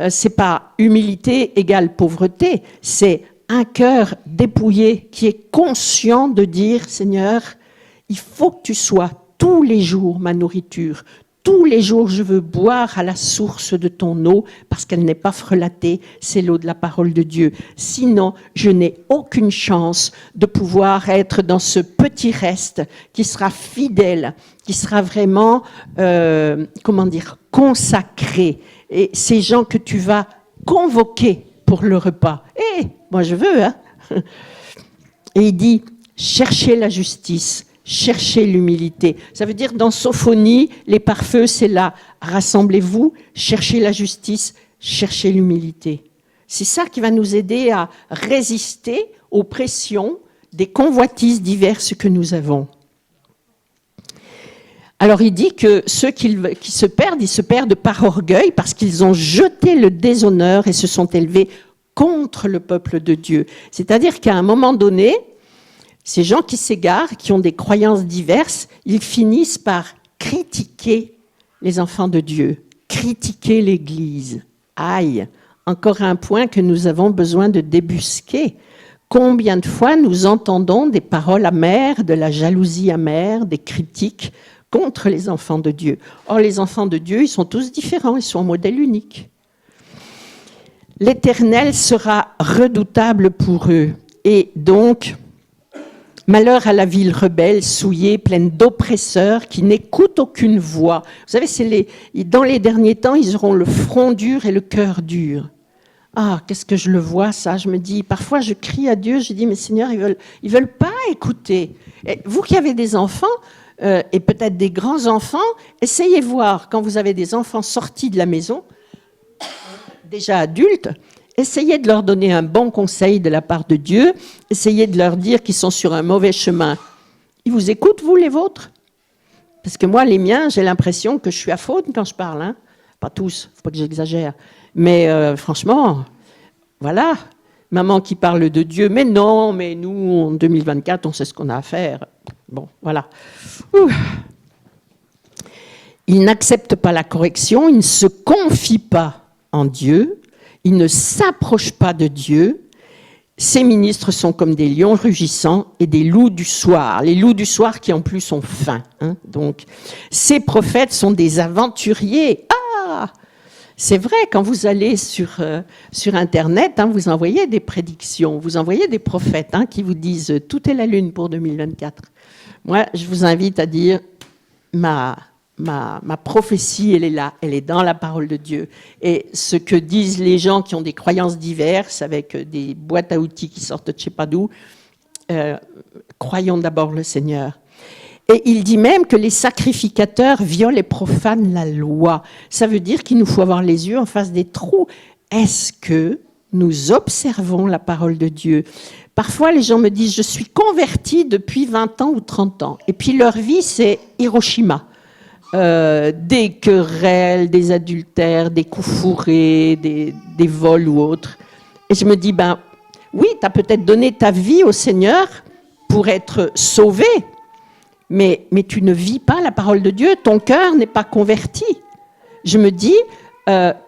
C'est pas humilité égale pauvreté, c'est un cœur dépouillé qui est conscient de dire Seigneur, il faut que tu sois tous les jours ma nourriture, tous les jours je veux boire à la source de ton eau parce qu'elle n'est pas frelatée, c'est l'eau de la parole de Dieu. Sinon, je n'ai aucune chance de pouvoir être dans ce petit reste qui sera fidèle, qui sera vraiment, consacré. Et ces gens que tu vas convoquer pour le repas. Moi je veux, hein. Et il dit, cherchez la justice, cherchez l'humilité. Ça veut dire dans Sophonie, les pare-feux, c'est là. Rassemblez-vous, cherchez la justice, cherchez l'humilité. C'est ça qui va nous aider à résister aux pressions des convoitises diverses que nous avons. Alors il dit que ceux qui se perdent, ils se perdent par orgueil parce qu'ils ont jeté le déshonneur et se sont élevés contre le peuple de Dieu. C'est-à-dire qu'à un moment donné, ces gens qui s'égarent, qui ont des croyances diverses, ils finissent par critiquer les enfants de Dieu, critiquer l'Église. Aïe, encore un point que nous avons besoin de débusquer. Combien de fois nous entendons des paroles amères, de la jalousie amère, des critiques contre les enfants de Dieu. Or, les enfants de Dieu, ils sont tous différents, ils sont un modèle unique. L'Éternel sera redoutable pour eux. Et donc, malheur à la ville rebelle, souillée, pleine d'oppresseurs, qui n'écoutent aucune voix. Vous savez, dans les derniers temps, ils auront le front dur et le cœur dur. Ah, qu'est-ce que je le vois, ça. Je me dis, parfois je crie à Dieu, je dis, mais Seigneur, ils veulent pas écouter. Et vous qui avez des enfants, et peut-être des grands-enfants, essayez voir, quand vous avez des enfants sortis de la maison, déjà adultes, essayez de leur donner un bon conseil de la part de Dieu, essayez de leur dire qu'ils sont sur un mauvais chemin. Ils vous écoutent, vous, les vôtres? Parce que moi, les miens, j'ai l'impression que je suis à faute quand je parle. Hein. Pas tous, il ne faut pas que j'exagère. Mais franchement, voilà, maman qui parle de Dieu, mais non, mais nous, en 2024, on sait ce qu'on a à faire. Bon, voilà. Ouh. Ils n'acceptent pas la correction, ils ne se confient pas en Dieu, ils ne s'approchent pas de Dieu. Ces ministres sont comme des lions rugissants et des loups du soir. Les loups du soir qui en plus ont faim. Hein. Donc, ces prophètes sont des aventuriers. Ah! C'est vrai, quand vous allez sur Internet, hein, vous envoyez des prédictions, vous envoyez des prophètes hein, qui vous disent « tout est la lune pour 2024 ». Moi, je vous invite à dire « ma prophétie, elle est là, elle est dans la parole de Dieu ». Et ce que disent les gens qui ont des croyances diverses, avec des boîtes à outils qui sortent de je ne sais pas d'où, croyons d'abord le Seigneur. Et il dit même que les sacrificateurs violent et profanent la loi. Ça veut dire qu'il nous faut avoir les yeux en face des trous. Est-ce que nous observons la parole de Dieu? Parfois, les gens me disent « je suis converti depuis 20 ans ou 30 ans ». Et puis leur vie, c'est Hiroshima. Des querelles, des adultères, des coups fourrés, des vols ou autres. Et je me dis, ben oui, tu as peut-être donné ta vie au Seigneur pour être sauvé, mais tu ne vis pas la parole de Dieu, ton cœur n'est pas converti. Je me dis,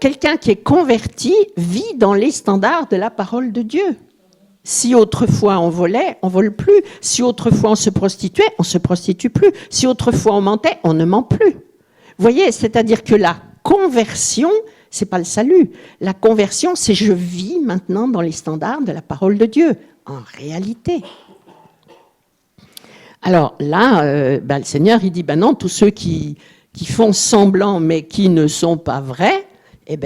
quelqu'un qui est converti vit dans les standards de la parole de Dieu. Si autrefois on volait, on ne vole plus. Si autrefois on se prostituait, on ne se prostitue plus. Si autrefois on mentait, on ne ment plus. Vous voyez, c'est-à-dire que la conversion, ce n'est pas le salut. La conversion, c'est je vis maintenant dans les standards de la parole de Dieu, en réalité. Alors là, le Seigneur, il dit, non, tous ceux qui font semblant, mais qui ne sont pas vrais, je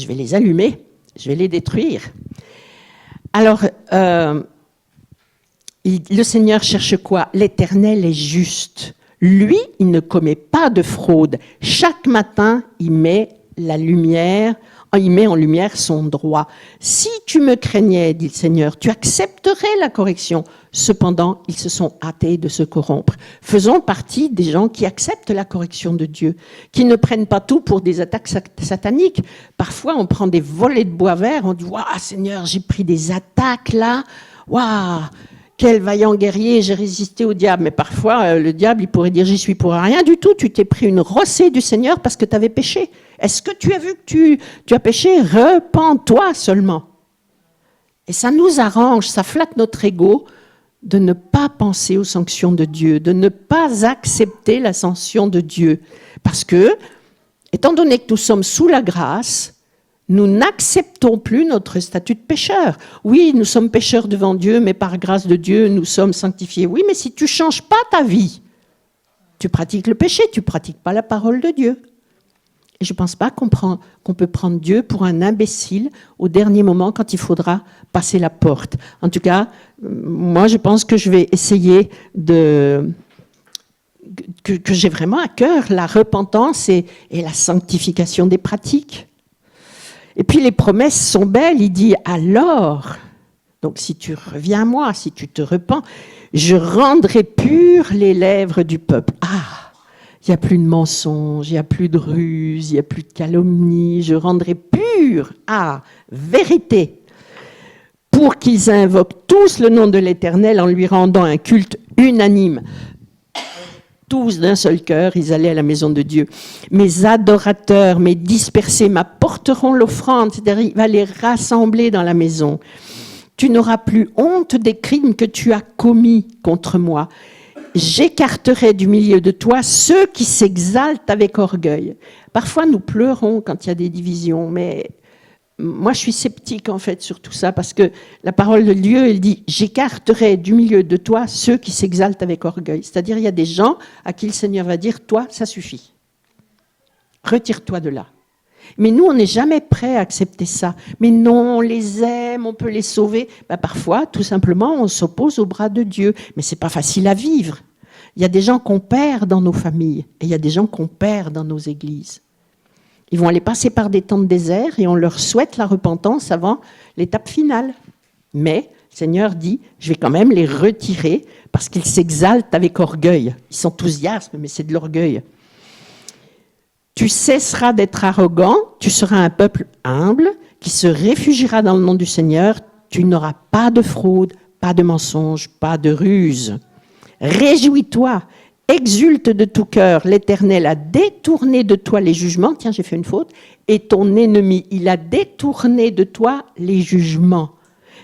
vais les allumer, je vais les détruire. Alors, le Seigneur cherche quoi? L'Éternel est juste. Lui, il ne commet pas de fraude. Chaque matin, il met en lumière son droit. Si tu me craignais, dit le Seigneur, tu accepterais la correction. Cependant, ils se sont hâtés de se corrompre. Faisons partie des gens qui acceptent la correction de Dieu, qui ne prennent pas tout pour des attaques sataniques. Parfois, on prend des volets de bois vert, on dit « Waouh, Seigneur, j'ai pris des attaques là. Waouh, quel vaillant guerrier, j'ai résisté au diable. » Mais parfois, le diable, il pourrait dire « J'y suis pour rien du tout, tu t'es pris une rossée du Seigneur parce que tu avais péché. Est-ce que tu as vu que tu as péché? Repens-toi seulement. » Et ça nous arrange, ça flatte notre ego de ne pas penser aux sanctions de Dieu, de ne pas accepter la sanction de Dieu. Parce que, étant donné que nous sommes sous la grâce, nous n'acceptons plus notre statut de pécheur. Oui, nous sommes pécheurs devant Dieu, mais par grâce de Dieu, nous sommes sanctifiés. Oui, mais si tu ne changes pas ta vie, tu pratiques le péché, tu ne pratiques pas la parole de Dieu. Et je ne pense pas qu'on peut prendre Dieu pour un imbécile au dernier moment quand il faudra passer la porte. En tout cas, moi, je pense que je vais essayer que j'ai vraiment à cœur la repentance et la sanctification des pratiques. Et puis les promesses sont belles, il dit « alors ». Donc si tu reviens à moi, si tu te repens, je rendrai pures les lèvres du peuple. Ah, il n'y a plus de mensonges, il n'y a plus de ruse, il n'y a plus de calomnie, je rendrai pure, vérité, pour qu'ils invoquent tous le nom de l'Éternel en lui rendant un culte unanime. tous d'un seul cœur, ils allaient à la maison de Dieu. Mes adorateurs, mes dispersés m'apporteront l'offrande, c'est-à-dire il va les rassembler dans la maison. Tu n'auras plus honte des crimes que tu as commis contre moi. J'écarterai du milieu de toi ceux qui s'exaltent avec orgueil. Parfois, nous pleurons quand il y a des divisions, mais moi, je suis sceptique, en fait, sur tout ça, parce que la parole de Dieu, elle dit « J'écarterai du milieu de toi ceux qui s'exaltent avec orgueil ». C'est-à-dire, il y a des gens à qui le Seigneur va dire « Toi, ça suffit. Retire-toi de là ». Mais nous, on n'est jamais prêt à accepter ça. Mais non, on les aime, on peut les sauver. Ben, parfois, tout simplement, on s'oppose au bras de Dieu. Mais ce n'est pas facile à vivre. Il y a des gens qu'on perd dans nos familles et il y a des gens qu'on perd dans nos églises. Ils vont aller passer par des temps de désert et on leur souhaite la repentance avant l'étape finale. Mais le Seigneur dit, je vais quand même les retirer parce qu'ils s'exaltent avec orgueil. Ils s'enthousiasment, mais c'est de l'orgueil. Tu cesseras d'être arrogant, tu seras un peuple humble qui se réfugiera dans le nom du Seigneur. Tu n'auras pas de fraude, pas de mensonge, pas de ruse. Réjouis-toi, exulte de tout cœur. L'Éternel a détourné de toi les jugements. Tiens, j'ai fait une faute. Et ton ennemi, il a détourné de toi les jugements.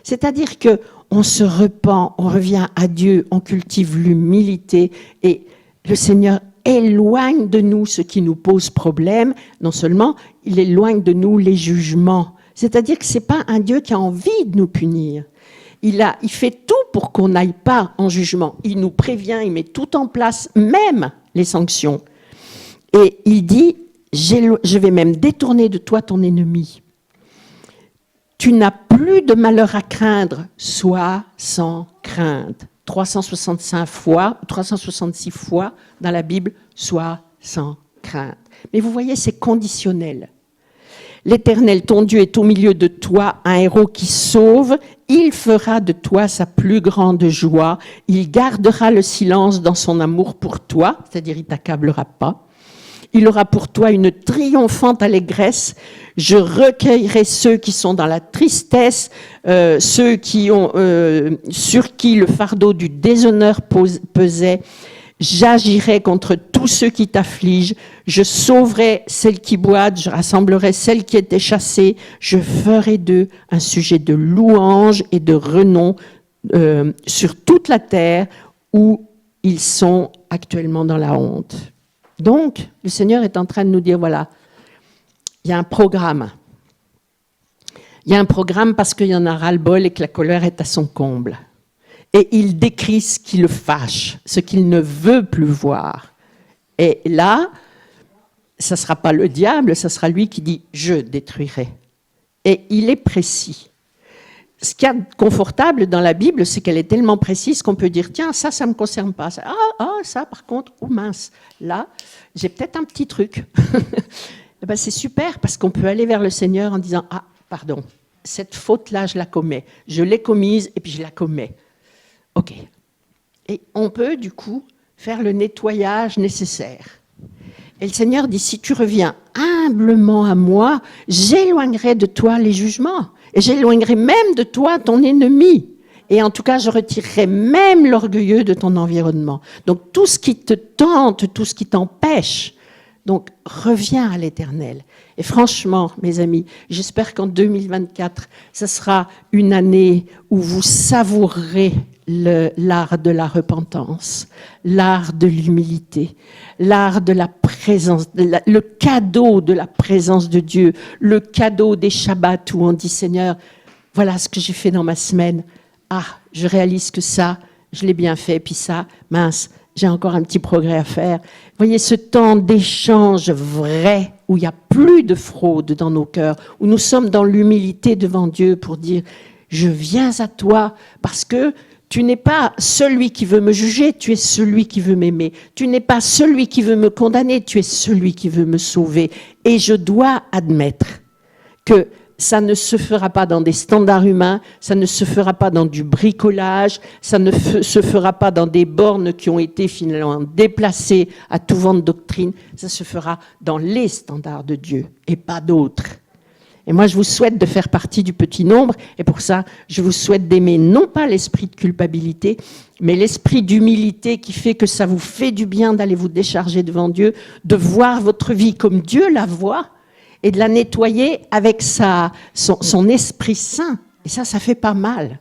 C'est-à-dire que on se repent, on revient à Dieu, on cultive l'humilité et le Seigneur éloigne de nous ce qui nous pose problème. Non seulement, il éloigne de nous les jugements. C'est-à-dire que ce n'est pas un Dieu qui a envie de nous punir. Il fait tout pour qu'on n'aille pas en jugement. Il nous prévient, il met tout en place, même les sanctions. Et il dit, je vais même détourner de toi ton ennemi. Tu n'as plus de malheur à craindre, sois sans crainte. 366 fois dans la Bible, sois sans crainte. Mais vous voyez, c'est conditionnel. L'Éternel, ton Dieu, est au milieu de toi, un héros qui sauve. Il fera de toi sa plus grande joie. Il gardera le silence dans son amour pour toi, c'est-à-dire il ne t'accablera pas. Il aura pour toi une triomphante allégresse. Je recueillerai ceux qui sont dans la tristesse, ceux qui ont, sur qui le fardeau du déshonneur pesait. J'agirai contre tous ceux qui t'affligent. Je sauverai celles qui boitent. Je rassemblerai celles qui étaient chassées. Je ferai d'eux un sujet de louange et de renom sur toute la terre où ils sont actuellement dans la honte. Donc, le Seigneur est en train de nous dire, voilà, il y a un programme. Il y a un programme parce qu'il y en a ras-le-bol et que la colère est à son comble. Et il décrit ce qui le fâche, ce qu'il ne veut plus voir. Et là, ça ne sera pas le diable, ça sera lui qui dit « je détruirai ». Et il est précis. Ce qu'il y a de confortable dans la Bible, c'est qu'elle est tellement précise qu'on peut dire « tiens, ça ne me concerne pas. Ça, par contre, oh mince, là, j'ai peut-être un petit truc. » Ben, c'est super parce qu'on peut aller vers le Seigneur en disant « ah, pardon, cette faute-là, je la commets. Je l'ai commise et puis je la commets. » Ok. Et on peut, du coup, faire le nettoyage nécessaire. Et le Seigneur dit, si tu reviens humblement à moi, j'éloignerai de toi les jugements. Et j'éloignerai même de toi ton ennemi. Et en tout cas, je retirerai même l'orgueilleux de ton environnement. Donc, tout ce qui te tente, tout ce qui t'empêche, donc, reviens à l'Éternel. Et franchement, mes amis, j'espère qu'en 2024, ce sera une année où vous savourerez l'art de la repentance, l'art de l'humilité, l'art de la présence, le cadeau de la présence de Dieu, le cadeau des Shabbats où on dit « Seigneur, voilà ce que j'ai fait dans ma semaine. Ah, je réalise que ça, je l'ai bien fait, puis ça, mince, j'ai encore un petit progrès à faire. » Vous voyez, ce temps d'échange vrai, où il n'y a plus de fraude dans nos cœurs, où nous sommes dans l'humilité devant Dieu pour dire « Je viens à toi parce que tu n'es pas celui qui veut me juger, tu es celui qui veut m'aimer. Tu n'es pas celui qui veut me condamner, tu es celui qui veut me sauver. Et je dois admettre que ça ne se fera pas dans des standards humains, ça ne se fera pas dans du bricolage, ça ne se fera pas dans des bornes qui ont été finalement déplacées à tout vent de doctrine, ça se fera dans les standards de Dieu et pas d'autres. Et moi, je vous souhaite de faire partie du petit nombre. Et pour ça, je vous souhaite d'aimer non pas l'esprit de culpabilité, mais l'esprit d'humilité qui fait que ça vous fait du bien d'aller vous décharger devant Dieu, de voir votre vie comme Dieu la voit et de la nettoyer avec son Esprit Saint. Et ça fait pas mal.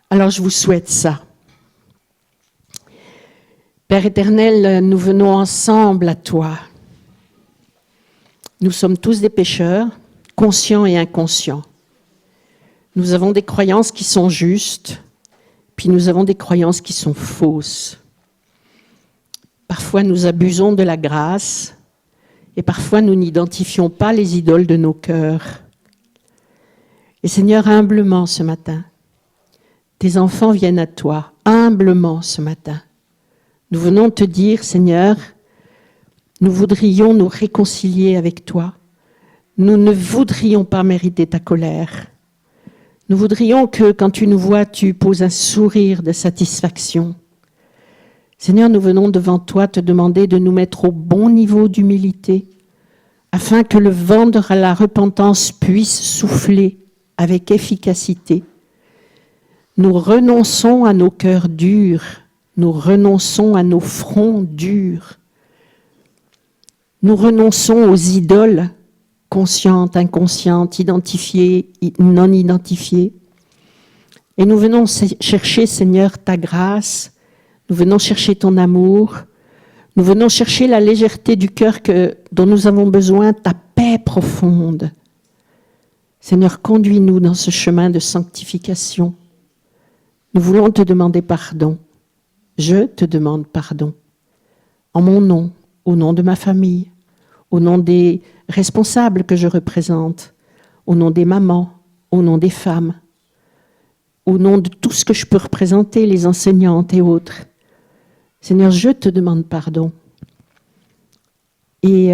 Alors, je vous souhaite ça. Père éternel, nous venons ensemble à toi. Nous sommes tous des pécheurs, conscients et inconscients. Nous avons des croyances qui sont justes, puis nous avons des croyances qui sont fausses. Parfois, nous abusons de la grâce, et parfois, nous n'identifions pas les idoles de nos cœurs. Et Seigneur, humblement ce matin, tes enfants viennent à toi, humblement ce matin. Nous venons te dire, Seigneur, nous voudrions nous réconcilier avec toi. Nous ne voudrions pas mériter ta colère. Nous voudrions que, quand tu nous vois, tu poses un sourire de satisfaction. Seigneur, nous venons devant toi te demander de nous mettre au bon niveau d'humilité, afin que le vent de la repentance puisse souffler avec efficacité. Nous renonçons à nos cœurs durs, nous renonçons à nos fronts durs. Nous renonçons aux idoles conscientes, inconscientes, identifiées, non identifiées. Et nous venons chercher, Seigneur, ta grâce. Nous venons chercher ton amour. Nous venons chercher la légèreté du cœur dont nous avons besoin, ta paix profonde. Seigneur, conduis-nous dans ce chemin de sanctification. Nous voulons te demander pardon. Je te demande pardon. En mon nom, au nom de ma famille, au nom des responsables que je représente, au nom des mamans, au nom des femmes, au nom de tout ce que je peux représenter, les enseignantes et autres. Seigneur, je te demande pardon. Et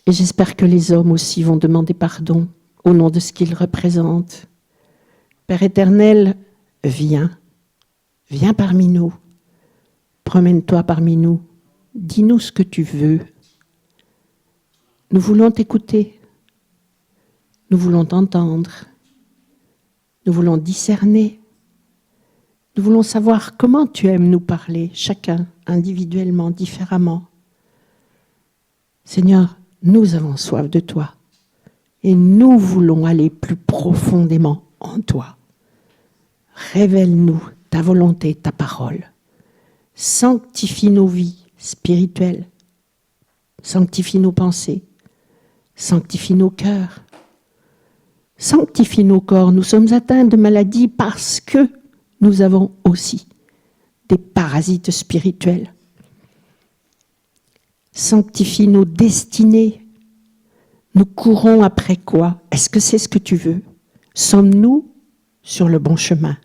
j'espère que les hommes aussi vont demander pardon au nom de ce qu'ils représentent. Père éternel, viens parmi nous, promène-toi parmi nous, dis-nous ce que tu veux. Nous voulons t'écouter, nous voulons t'entendre, nous voulons discerner, nous voulons savoir comment tu aimes nous parler, chacun individuellement, différemment. Seigneur, nous avons soif de toi et nous voulons aller plus profondément en toi. Révèle-nous ta volonté, ta parole. Sanctifie nos vies spirituelles, sanctifie nos pensées, sanctifie nos cœurs, sanctifie nos corps. Nous sommes atteints de maladies parce que nous avons aussi des parasites spirituels. Sanctifie nos destinées. Nous courons après quoi? Est-ce que c'est ce que tu veux? Sommes-nous sur le bon chemin?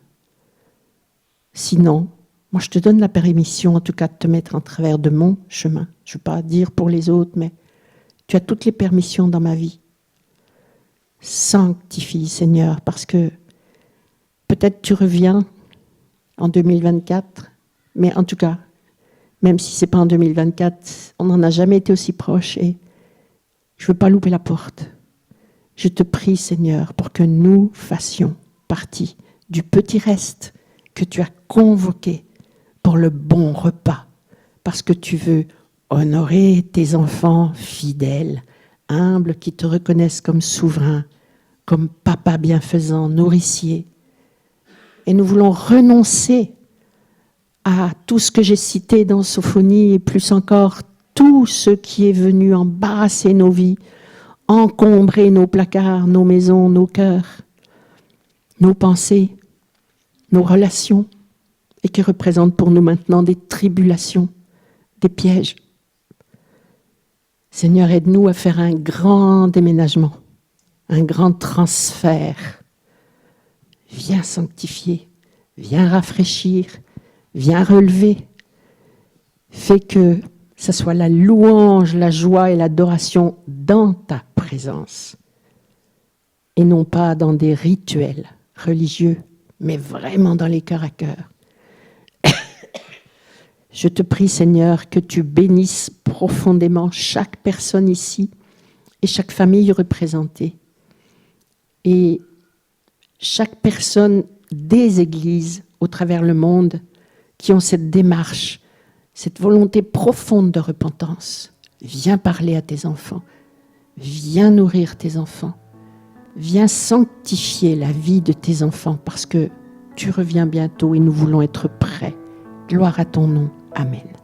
Sinon, moi je te donne la permission en tout cas de te mettre en travers de mon chemin. Je ne veux pas dire pour les autres, mais tu as toutes les permissions dans ma vie. Sanctifie, Seigneur, parce que peut-être tu reviens en 2024, mais en tout cas, même si ce n'est pas en 2024, on n'en a jamais été aussi proche et je ne veux pas louper la porte. Je te prie, Seigneur, pour que nous fassions partie du petit reste que tu as convoqué pour le bon repas, parce que tu veux honorer tes enfants fidèles, humbles, qui te reconnaissent comme souverain, comme papa bienfaisant, nourricier. Et nous voulons renoncer à tout ce que j'ai cité dans Sophonie et plus encore tout ce qui est venu embarrasser nos vies, encombrer nos placards, nos maisons, nos cœurs, nos pensées, nos relations, et qui représente pour nous maintenant des tribulations, des pièges. Seigneur, aide-nous à faire un grand déménagement, un grand transfert. Viens sanctifier, viens rafraîchir, viens relever. Fais que ce soit la louange, la joie et l'adoration dans ta présence, et non pas dans des rituels religieux, mais vraiment dans les cœurs à cœur. Je te prie, Seigneur, que tu bénisses profondément chaque personne ici et chaque famille représentée. Et chaque personne des églises au travers le monde qui ont cette démarche, cette volonté profonde de repentance. Viens parler à tes enfants, viens nourrir tes enfants, viens sanctifier la vie de tes enfants parce que tu reviens bientôt et nous voulons être prêts. Gloire à ton nom. Amen.